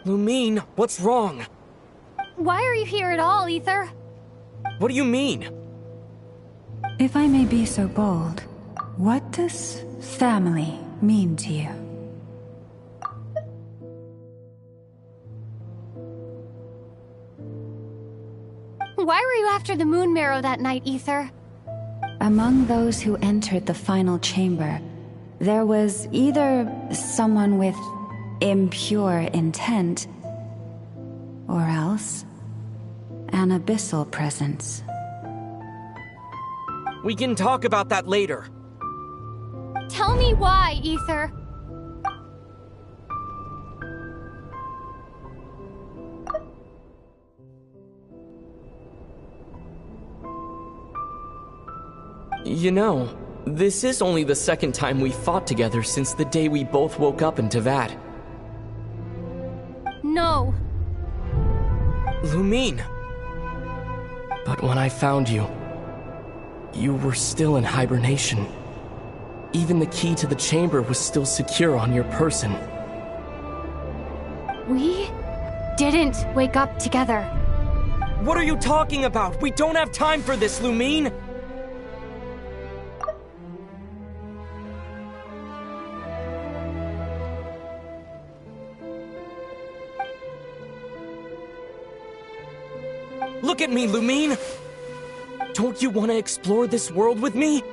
Speaker 10: Lumine, what's wrong?
Speaker 3: Why are you here at all, Ether?
Speaker 10: What do you mean?
Speaker 2: If I may be so bold, what does family mean to you?
Speaker 3: Why were you after the Moon Marrow that night, Ether?
Speaker 2: Among those who entered the final chamber, there was either someone with impure intent, or else an abyssal presence.
Speaker 10: We can talk about that later.
Speaker 3: Tell me why, Ether.
Speaker 10: You know, this is only the second time we fought together since the day we both woke up in Teyvat.
Speaker 3: No.
Speaker 10: Lumine. But when I found you, you were still in hibernation. Even the key to the chamber was still secure on your person.
Speaker 3: We didn't wake up together.
Speaker 10: What are you talking about? We don't have time for this, Lumine! Look at me, Lumine! Don't you want to explore this world with me?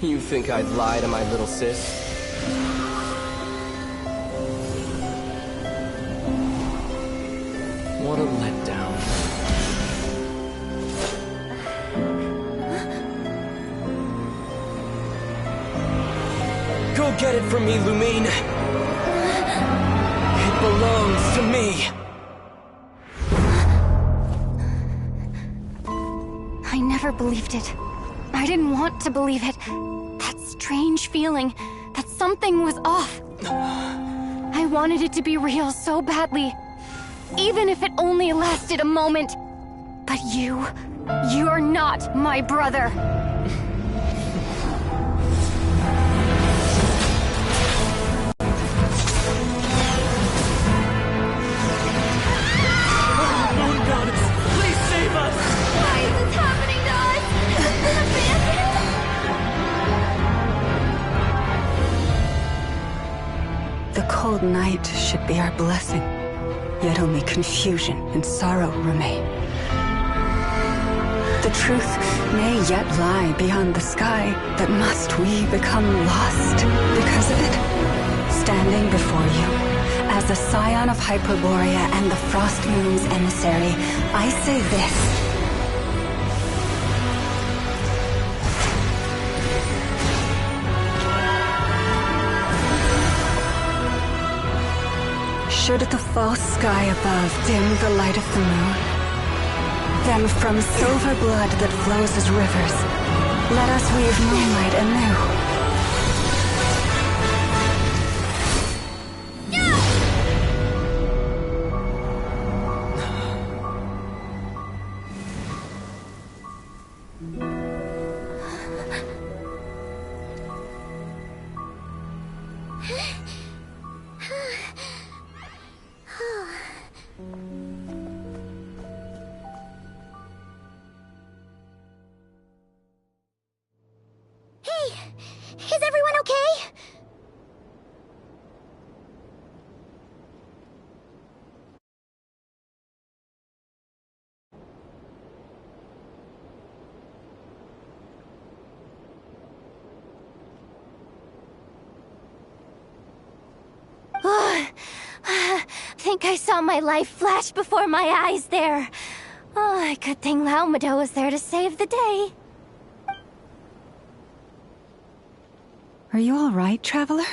Speaker 10: You think I'd lie to my little sis? What a letdown. Go get it from me, Lumine! It belongs to me!
Speaker 3: I never believed it. I didn't want to believe it. That strange feeling that something was off. I wanted it to be real so badly, even if it only lasted a moment. But you're not my brother.
Speaker 10: Moon Goddess, please save us!
Speaker 1: Why is this happening to us?
Speaker 2: The cold night should be our blessing, yet only confusion and sorrow remain. The truth may yet lie beyond the sky, but must we become lost because of it? Standing before you, as a scion of Hyperborea and the Frost Moon's emissary, I say this. Should the false sky above dim the light of the moon, then from silver blood that flows as rivers, let us weave moonlight anew.
Speaker 1: Is everyone okay?
Speaker 3: Think I saw my life flash before my eyes there. Oh, good thing Laumado was there to save the day.
Speaker 2: Are you all right, traveler?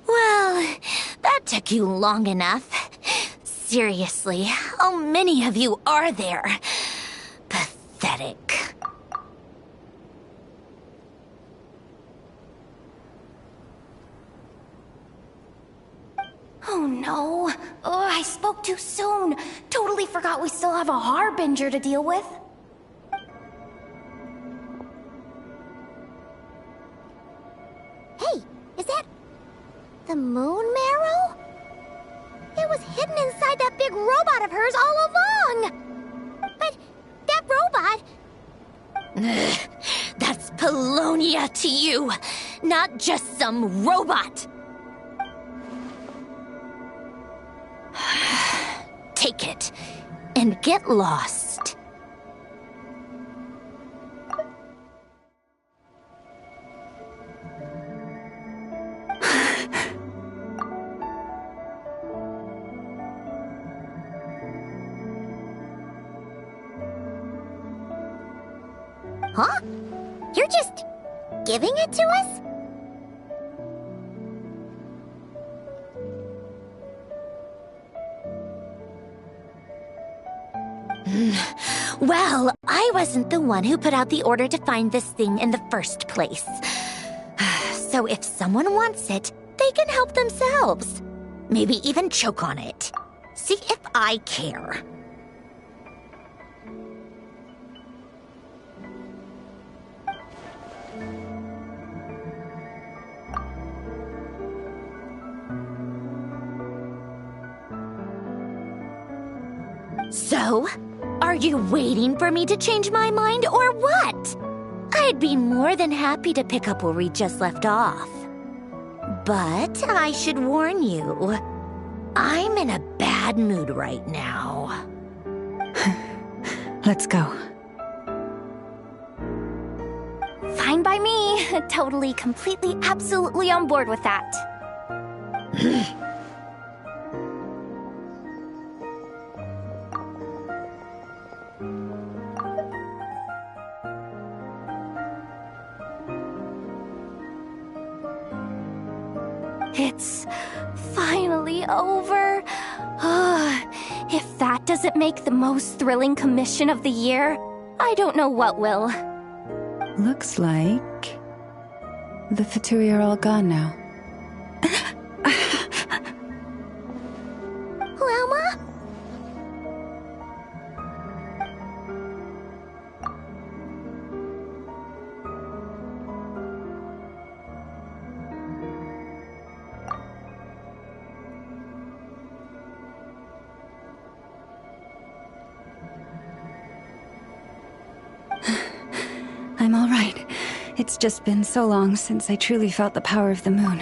Speaker 1: Well, that took you long enough. Seriously, how many of you are there? Pathetic. Oh no. Oh, I spoke too soon. Totally forgot we still have a Harbinger to deal with. Hey, is that the moon marrow? It was hidden inside that big robot of hers all along! But that robot... Ugh, that's Polonia to you, not just some robot! Take it, and get lost. Huh? You're just giving it to us? Well, I wasn't the one who put out the order to find this thing in the first place. So if someone wants it, they can help themselves. Maybe even choke on it. See if I care. So, are you waiting for me to change my mind or what? I'd be more than happy to pick up where we just left off. But I should warn you, I'm in a bad mood right now.
Speaker 2: Let's go.
Speaker 3: Fine by me. Totally, completely, absolutely on board with that. It's finally over. If that doesn't make the most thrilling commission of the year, I don't know what will.
Speaker 2: Looks like the Fatui are all gone now.
Speaker 1: Lelma?
Speaker 2: I'm all right. It's just been so long since I truly felt the power of the moon.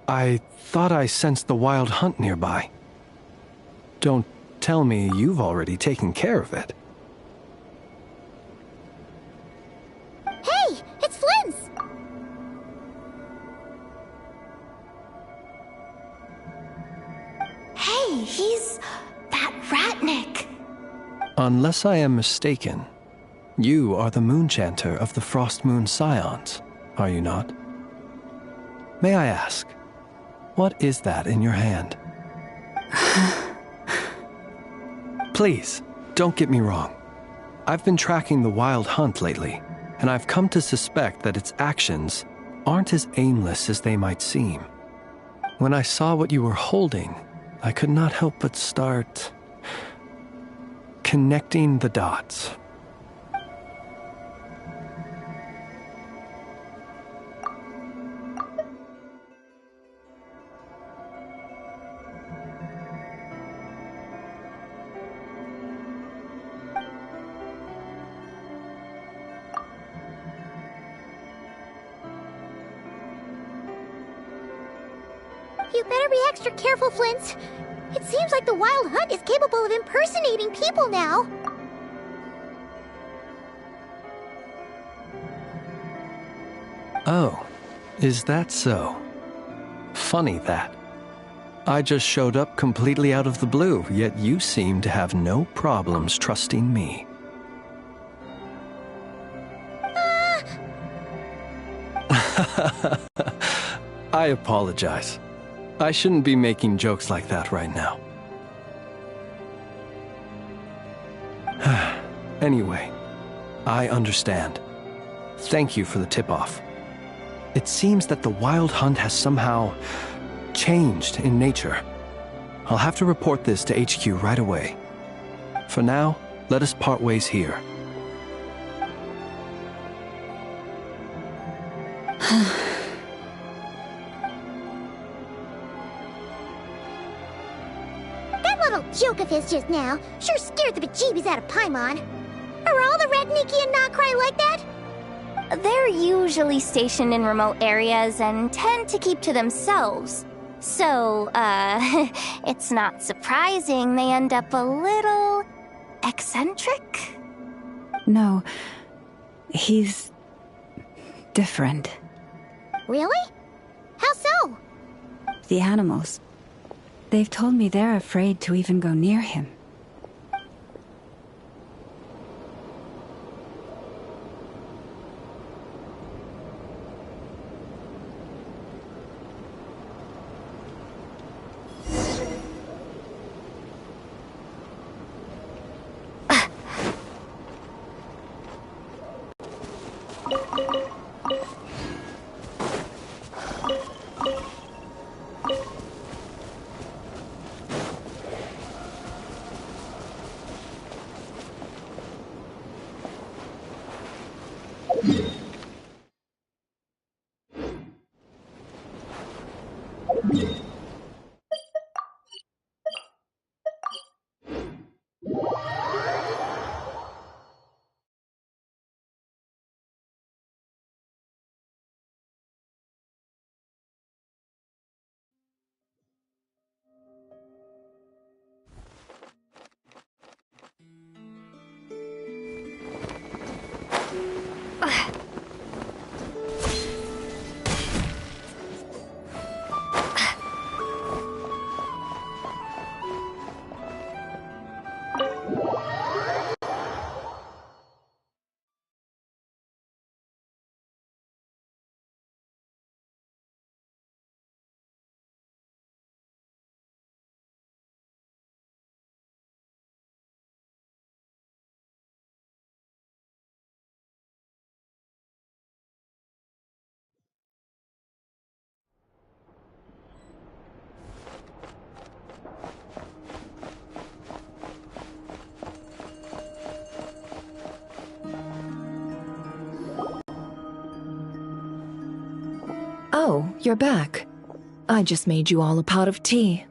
Speaker 11: I thought I sensed the wild hunt nearby. Don't tell me you've already taken care of it.
Speaker 1: Hey, it's Flint's! Hey, he's that Ratnik.
Speaker 11: Unless I am mistaken, you are the moon chanter of the Frost Moon Scions, are you not? May I ask, what is that in your hand? Please, don't get me wrong. I've been tracking the wild hunt lately, and I've come to suspect that its actions aren't as aimless as they might seem. When I saw what you were holding, I could not help but start connecting the dots.
Speaker 1: You better be extra careful, Flint. It seems like the Wild Hunt is capable of impersonating people now.
Speaker 11: Oh, is that so? Funny that. I just showed up completely out of the blue, yet you seem to have no problems trusting me. I apologize. I shouldn't be making jokes like that right now. Anyway, I understand. Thank you for the tip-off. It seems that the wild hunt has somehow changed in nature. I'll have to report this to HQ right away. For now, let us part ways here.
Speaker 1: That little joke of his just now sure scared the bejeebies out of Paimon. Are all the Redniki and Nokrai like that?
Speaker 3: They're usually stationed in remote areas and tend to keep to themselves. So, it's not surprising they end up a little eccentric?
Speaker 2: No, he's different.
Speaker 1: Really? How so?
Speaker 2: The animals. They've told me they're afraid to even go near him.
Speaker 12: Oh, you're back. I just made you all a pot of tea.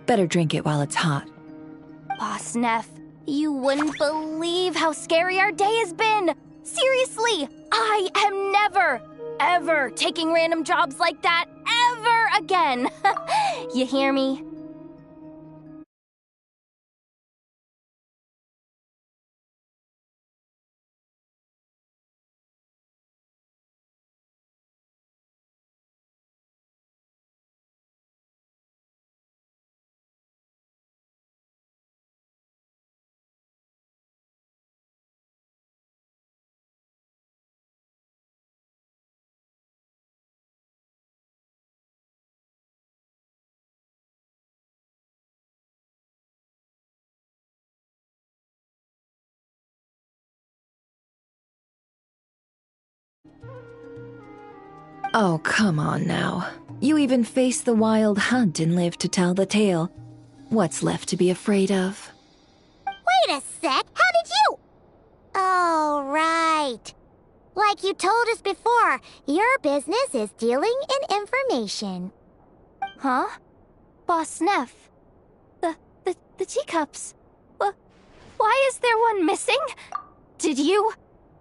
Speaker 12: Better drink it while it's hot.
Speaker 3: Boss Neff, you wouldn't believe how scary our day has been! Seriously, I am never, ever taking random jobs like that ever again! You hear me?
Speaker 12: Oh, come on now. You even faced the wild hunt and lived to tell the tale. What's left to be afraid of?
Speaker 1: Wait a sec, how did you... Oh, right. Like you told us before, your business is dealing in information.
Speaker 3: Huh? Boss Neff? The teacups. Why is there one missing? Did you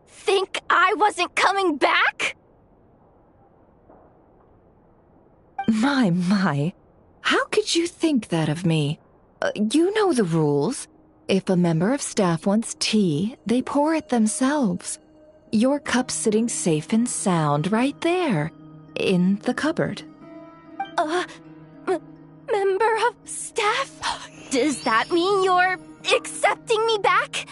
Speaker 3: think I wasn't coming back?
Speaker 12: My. How could you think that of me? You know the rules. If a member of staff wants tea, they pour it themselves. Your cup's sitting safe and sound right there, in the cupboard.
Speaker 3: Member of staff? Does that mean you're accepting me back?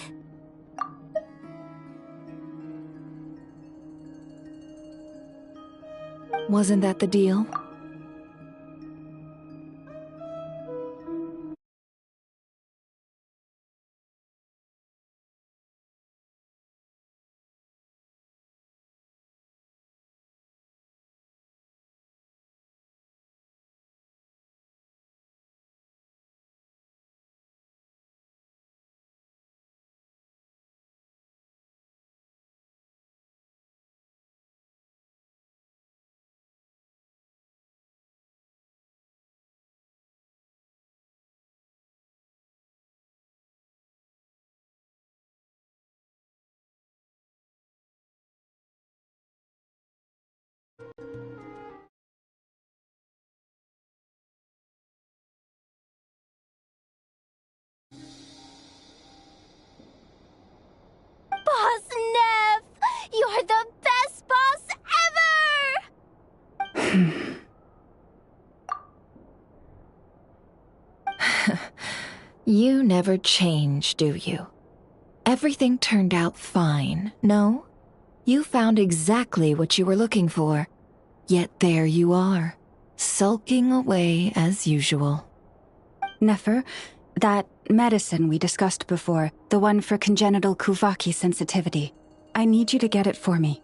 Speaker 12: Wasn't that the deal? You never change, do you? Everything turned out fine, no? You found exactly what you were looking for. Yet there you are, sulking away as usual.
Speaker 2: Nefer, that medicine we discussed before, the one for congenital Kuvaki sensitivity, I need you to get it for me.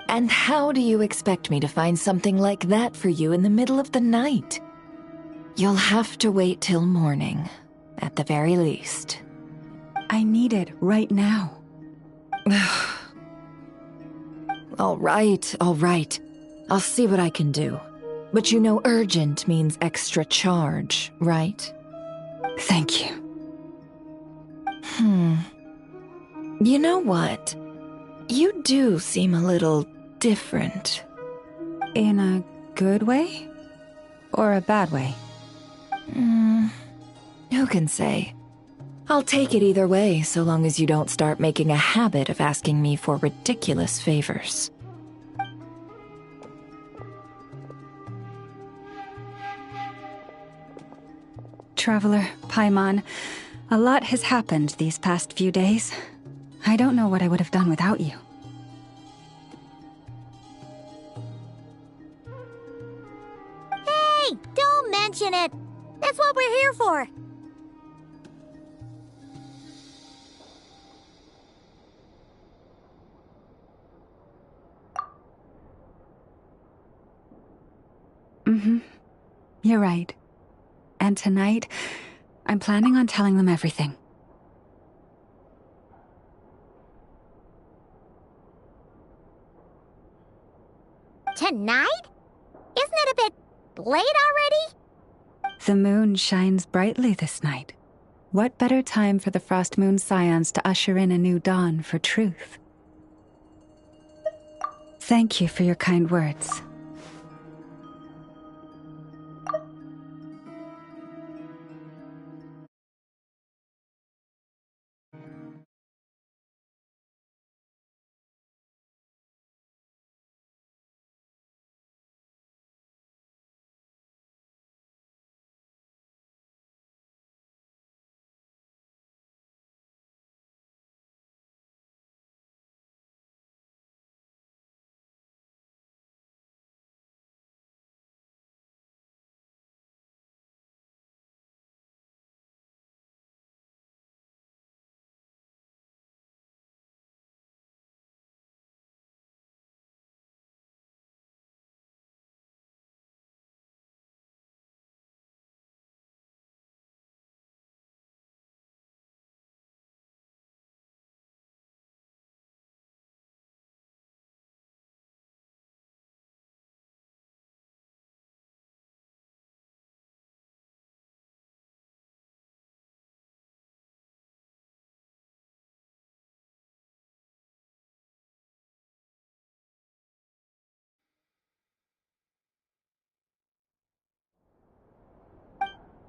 Speaker 12: And how do you expect me to find something like that for you in the middle of the night? You'll have to wait till morning, at the very least.
Speaker 2: I need it right now.
Speaker 12: All right. I'll see what I can do. But you know urgent means extra charge, right?
Speaker 2: Thank you.
Speaker 12: You know what? You do seem a little different.
Speaker 2: In a good way? Or a bad way?
Speaker 12: Who can say? I'll take it either way, so long as you don't start making a habit of asking me for ridiculous favors.
Speaker 2: Traveler, Paimon, a lot has happened these past few days. I don't know what I would have done without you.
Speaker 1: Hey, don't mention it. That's what we're here for.
Speaker 2: You're right. And tonight, I'm planning on telling them everything.
Speaker 1: Tonight? Isn't it a bit late already?
Speaker 2: The moon shines brightly this night. What better time for the Frost Moon Scions to usher in a new dawn for truth? Thank you for your kind words.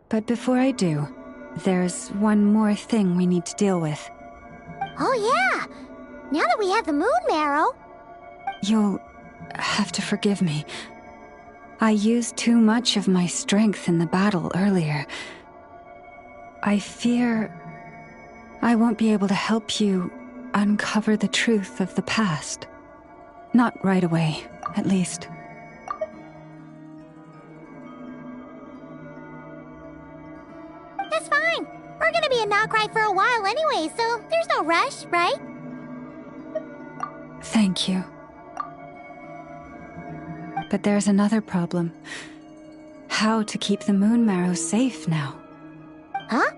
Speaker 2: But before I do, there's one more thing we need to deal with.
Speaker 1: Oh yeah! Now that we have the moon marrow...
Speaker 2: You'll have to forgive me. I used too much of my strength in the battle earlier. I fear I won't be able to help you uncover the truth of the past. Not right away, at least.
Speaker 1: That's fine. We're gonna be in Nokrai for a while anyway, so there's no rush, right?
Speaker 2: Thank you. But there's another problem. How to keep the moon marrow safe now?
Speaker 1: Huh?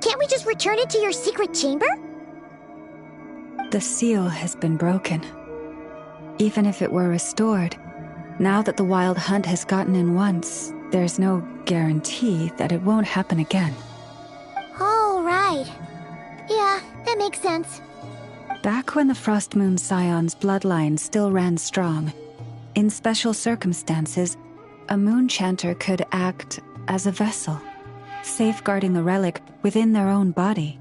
Speaker 1: Can't we just return it to your secret chamber?
Speaker 2: The seal has been broken. Even if it were restored, now that the wild hunt has gotten in once, there's no guarantee that it won't happen again.
Speaker 1: Oh, right. Yeah, that makes sense.
Speaker 2: Back when the Frost Moon Scion's bloodline still ran strong, in special circumstances, a moon chanter could act as a vessel, safeguarding the relic within their own body.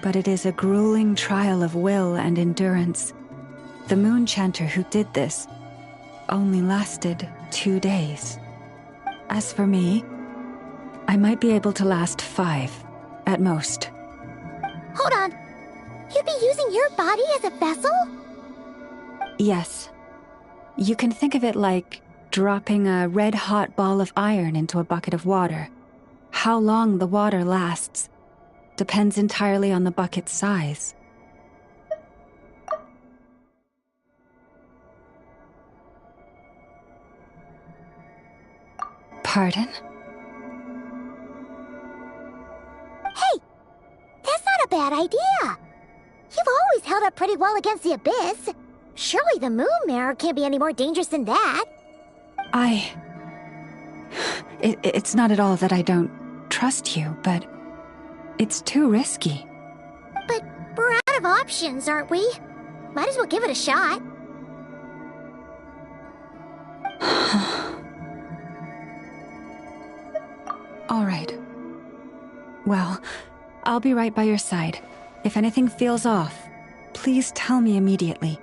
Speaker 2: But it is a grueling trial of will and endurance. The moon chanter who did this only lasted 2 days. As for me, I might be able to last 5, at most.
Speaker 1: Hold on. You'd be using your body as a vessel?
Speaker 2: Yes. You can think of it like dropping a red-hot ball of iron into a bucket of water. How long the water lasts depends entirely on the bucket's size. Pardon?
Speaker 1: Hey! That's not a bad idea! You've always held up pretty well against the abyss. Surely the moon mirror can't be any more dangerous than that.
Speaker 2: It's not at all that I don't trust you, but it's too risky.
Speaker 1: But we're out of options, aren't we? Might as well give it a shot.
Speaker 2: All right. Well, I'll be right by your side. If anything feels off, please tell me immediately.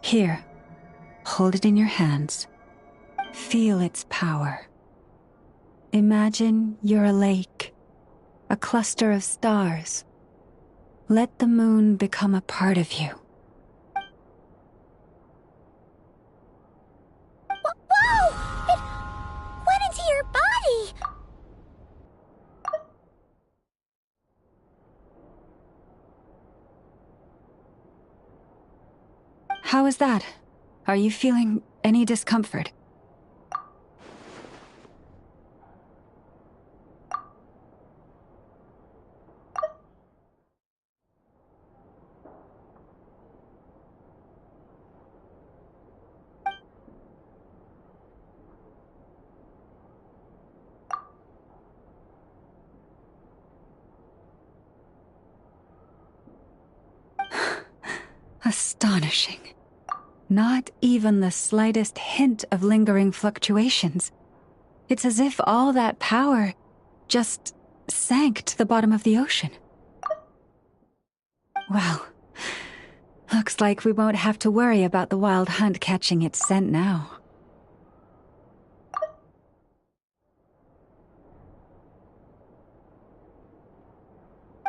Speaker 2: Here, hold it in your hands. Feel its power. Imagine you're a lake, a cluster of stars. Let the moon become a part of you.
Speaker 1: Whoa! It went into your body!
Speaker 2: How is that? Are you feeling any discomfort? Astonishing. Not even the slightest hint of lingering fluctuations. It's as if all that power just sank to the bottom of the ocean. Well, looks like we won't have to worry about the wild hunt catching its scent now.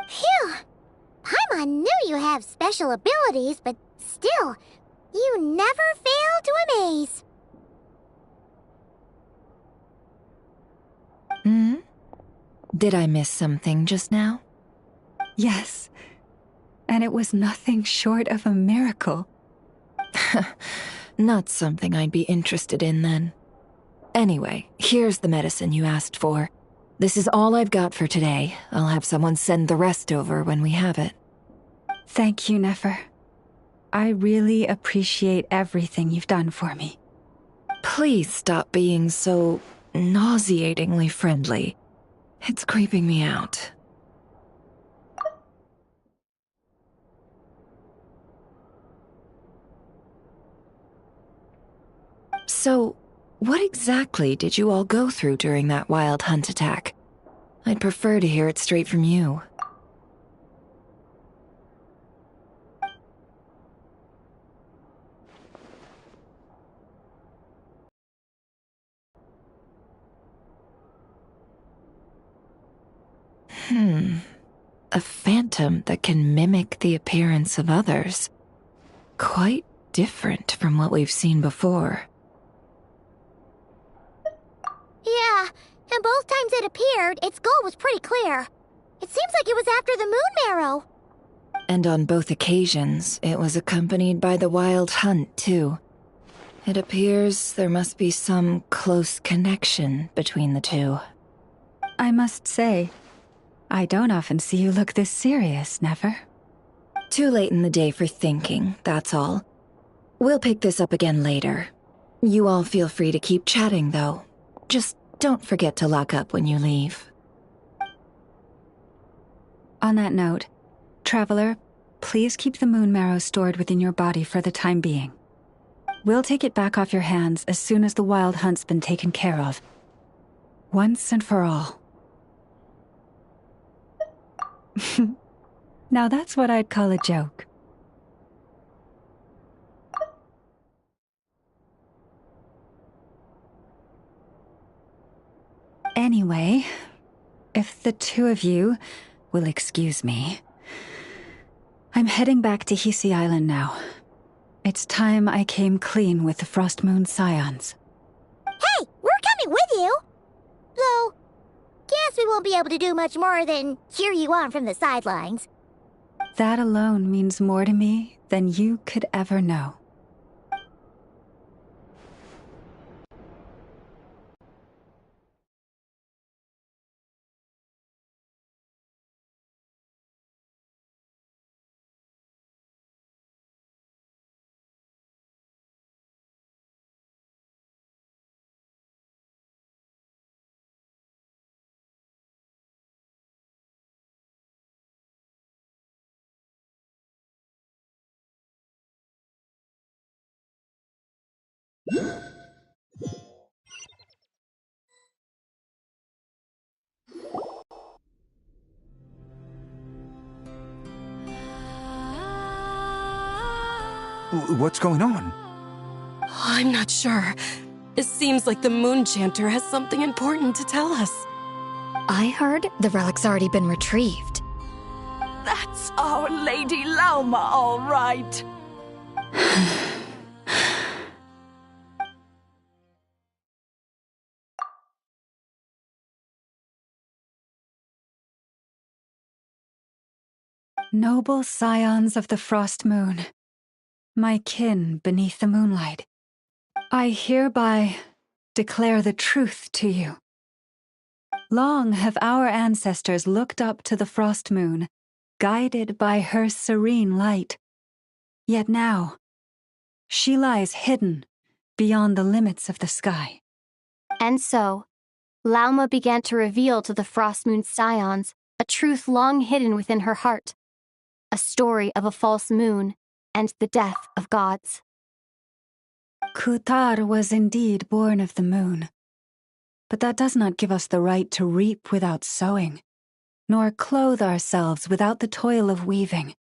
Speaker 1: Phew! Paimon knew you have special abilities, but still, you never fail to amaze.
Speaker 12: Did I miss something just now?
Speaker 2: Yes, and it was nothing short of a miracle.
Speaker 12: Not something I'd be interested in then. Anyway, here's the medicine you asked for. This is all I've got for today. I'll have someone send the rest over when we have it.
Speaker 2: Thank you, Nefer. I really appreciate everything you've done for me.
Speaker 12: Please stop being so nauseatingly friendly. It's creeping me out. So, what exactly did you all go through during that wild hunt attack? I'd prefer to hear it straight from you. A phantom that can mimic the appearance of others. Quite different from what we've seen before.
Speaker 1: Yeah, and both times it appeared, its goal was pretty clear. It seems like it was after the moon marrow.
Speaker 12: And on both occasions, it was accompanied by the wild hunt, too. It appears there must be some close connection between the two.
Speaker 2: I must say, I don't often see you look this serious, Nefer.
Speaker 12: Too late in the day for thinking, that's all. We'll pick this up again later. You all feel free to keep chatting, though. Just don't forget to lock up when you leave.
Speaker 2: On that note, Traveler, please keep the moon marrow stored within your body for the time being. We'll take it back off your hands as soon as the wild hunt's been taken care of. Once and for all. Now that's what I'd call a joke. Anyway, if the two of you will excuse me, I'm heading back to Hisi Island now. It's time I came clean with the Frost Moon Scions.
Speaker 1: Hey, we're coming with you! Though, guess we won't be able to do much more than cheer you on from the sidelines.
Speaker 2: That alone means more to me than you could ever know.
Speaker 13: What's going on?
Speaker 14: I'm not sure. It seems like the Moon Chanter has something important to tell us.
Speaker 15: I heard the relic's already been retrieved.
Speaker 8: That's our Lady Lauma, all right.
Speaker 2: Noble scions of the Frost Moon, my kin beneath the moonlight, I hereby declare the truth to you. Long have our ancestors looked up to the Frost Moon, guided by her serene light. Yet now, she lies hidden beyond the limits of the sky.
Speaker 3: And so, Lauma began to reveal to the Frost Moon Scions a truth long hidden within her heart. A story of a false moon and the death of gods.
Speaker 2: Kutar was indeed born of the moon, but that does not give us the right to reap without sowing, nor clothe ourselves without the toil of weaving.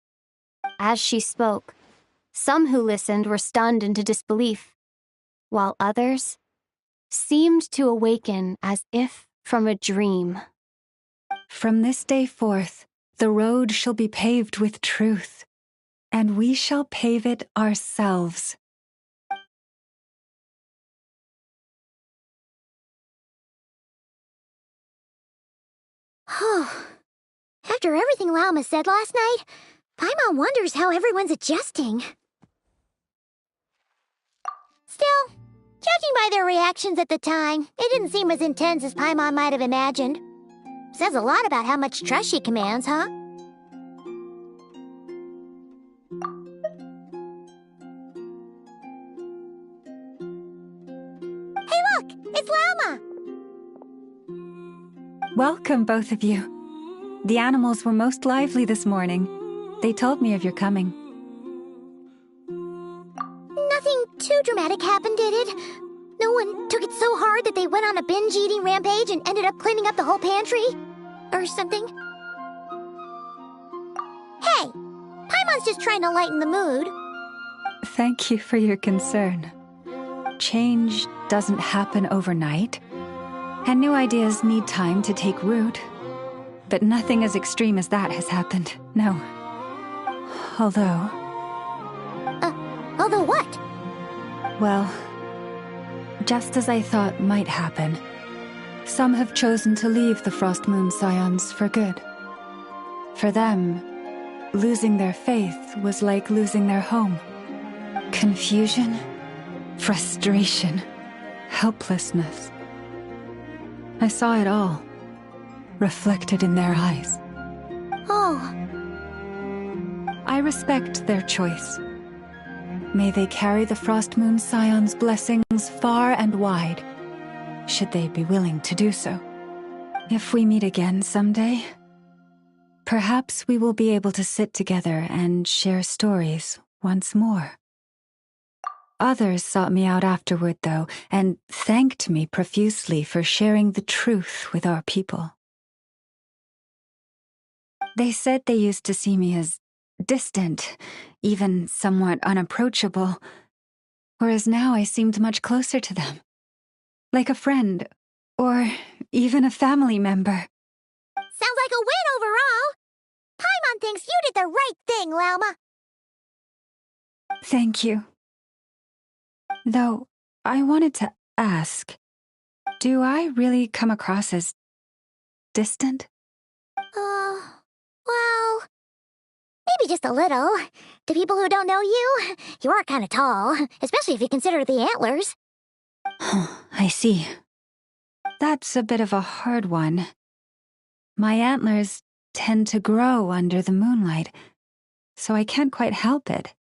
Speaker 3: As she spoke, some who listened were stunned into disbelief, while others seemed to awaken as if from a dream.
Speaker 2: From this day forth, the road shall be paved with truth, and we shall pave it ourselves.
Speaker 1: After everything Lauma said last night, Paimon wonders how everyone's adjusting. Still, judging by their reactions at the time, it didn't seem as intense as Paimon might have imagined. Says a lot about how much trust she commands, huh? Hey look! It's Lauma!
Speaker 2: Welcome, both of you. The animals were most lively this morning. They told me of your coming.
Speaker 1: Nothing too dramatic happened, did it? No one took it so hard that they went on a binge-eating rampage and ended up cleaning up the whole pantry? Or something? Hey! Paimon's just trying to lighten the mood.
Speaker 2: Thank you for your concern. Change doesn't happen overnight, and new ideas need time to take root. But nothing as extreme as that has happened, no. Although...
Speaker 1: Although what?
Speaker 2: Well, just as I thought might happen, some have chosen to leave the Frost Moon Scions for good. For them, losing their faith was like losing their home. Confusion, frustration, helplessness. I saw it all, reflected in their eyes.
Speaker 1: Oh.
Speaker 2: I respect their choice. May they carry the Frost Moon Scions' blessings far and wide, should they be willing to do so. If we meet again someday, perhaps we will be able to sit together and share stories once more. Others sought me out afterward, though, and thanked me profusely for sharing the truth with our people. They said they used to see me as distant, even somewhat unapproachable, whereas now I seemed much closer to them. Like a friend, or even a family member.
Speaker 1: Sounds like a win overall. Paimon thinks you did the right thing, Lauma.
Speaker 2: Thank you. Though, I wanted to ask, do I really come across as distant?
Speaker 1: Well, maybe just a little. To people who don't know you, you are kind of tall, especially if you consider the antlers.
Speaker 2: I see. That's a bit of a hard one. My antlers tend to grow under the moonlight, so I can't quite help it.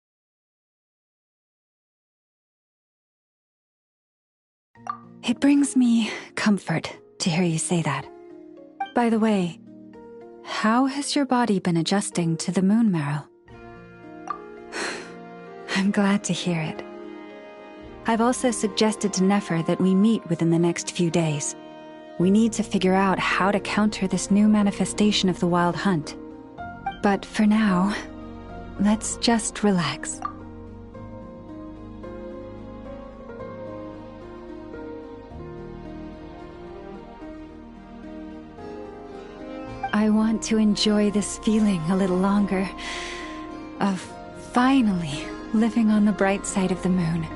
Speaker 2: It brings me comfort to hear you say that. By the way, how has your body been adjusting to the moon marrow? I'm glad to hear it. I've also suggested to Nefer that we meet within the next few days. We need to figure out how to counter this new manifestation of the Wild Hunt. But for now, let's just relax. I want to enjoy this feeling a little longer, of finally living on the bright side of the moon.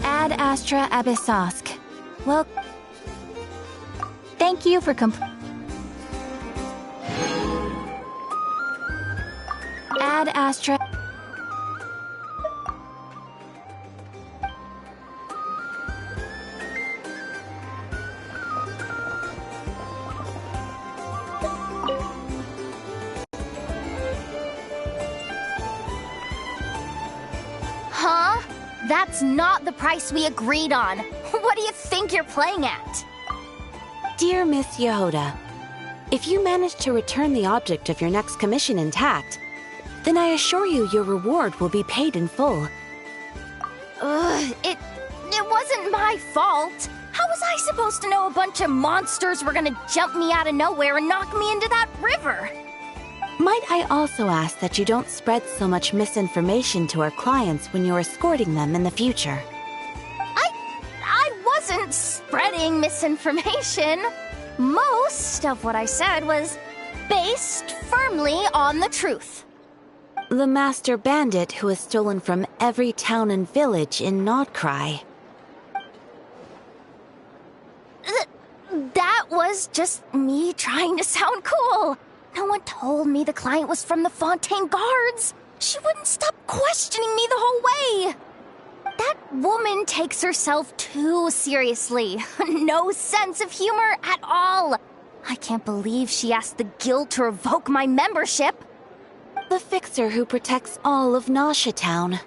Speaker 3: Ad Astra Abyssosk. Well, thank you for Ad Astra.
Speaker 16: Huh? That's not the price we agreed on. What do you think you're playing at?
Speaker 17: Dear Miss Yehoda, if you manage to return the object of your next commission intact, then I assure you your reward will be paid in full.
Speaker 16: It wasn't my fault. How was I supposed to know a bunch of monsters were gonna jump me out of nowhere and knock me into that river?
Speaker 17: Might I also ask that you don't spread so much misinformation to our clients when you're escorting them in the future?
Speaker 16: I wasn't spreading misinformation. Most of what I said was based firmly on the truth.
Speaker 17: The master bandit who has stolen from every town and village in Nodcry.
Speaker 16: That was just me trying to sound cool. No one told me the client was from the Fontaine Guards. She wouldn't stop questioning me the whole way. That woman takes herself too seriously. No sense of humor at all. I can't believe she asked the guild to revoke my membership.
Speaker 17: The fixer who protects all of Nasha Town.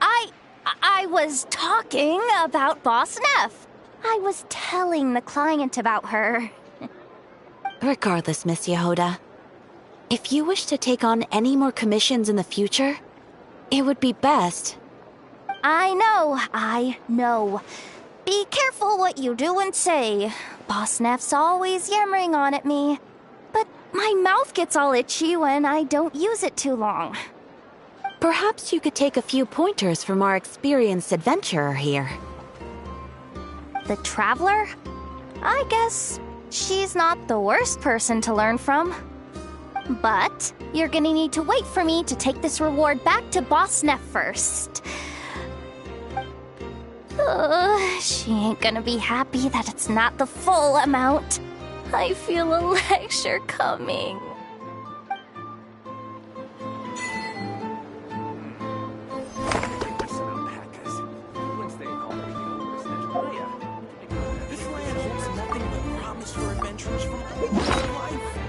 Speaker 16: I was talking about Boss Neff. I was telling the client about her.
Speaker 17: Regardless, Miss Yehoda, if you wish to take on any more commissions in the future, it would be best.
Speaker 16: I know. Be careful what you do and say. Boss Neff's always yammering on at me. But my mouth gets all itchy when I don't use it too long.
Speaker 17: Perhaps you could take a few pointers from our experienced adventurer here.
Speaker 16: The Traveler? I guess she's not the worst person to learn from. But you're gonna need to wait for me to take this reward back to Boss Neff first. She ain't gonna be happy that it's not the full amount. I feel a lecture coming.
Speaker 7: This land holds nothing but promise for adventurers from all walks of life.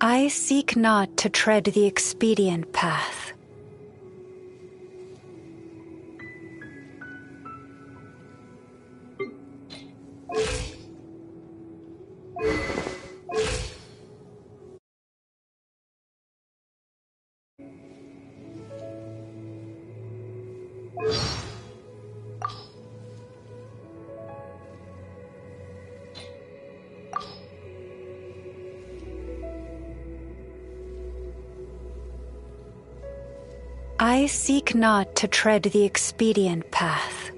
Speaker 2: I seek not to tread the expedient path. I seek not to tread the expedient path,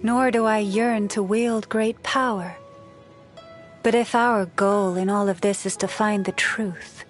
Speaker 2: nor do I yearn to wield great power. But if our goal in all of this is to find the truth,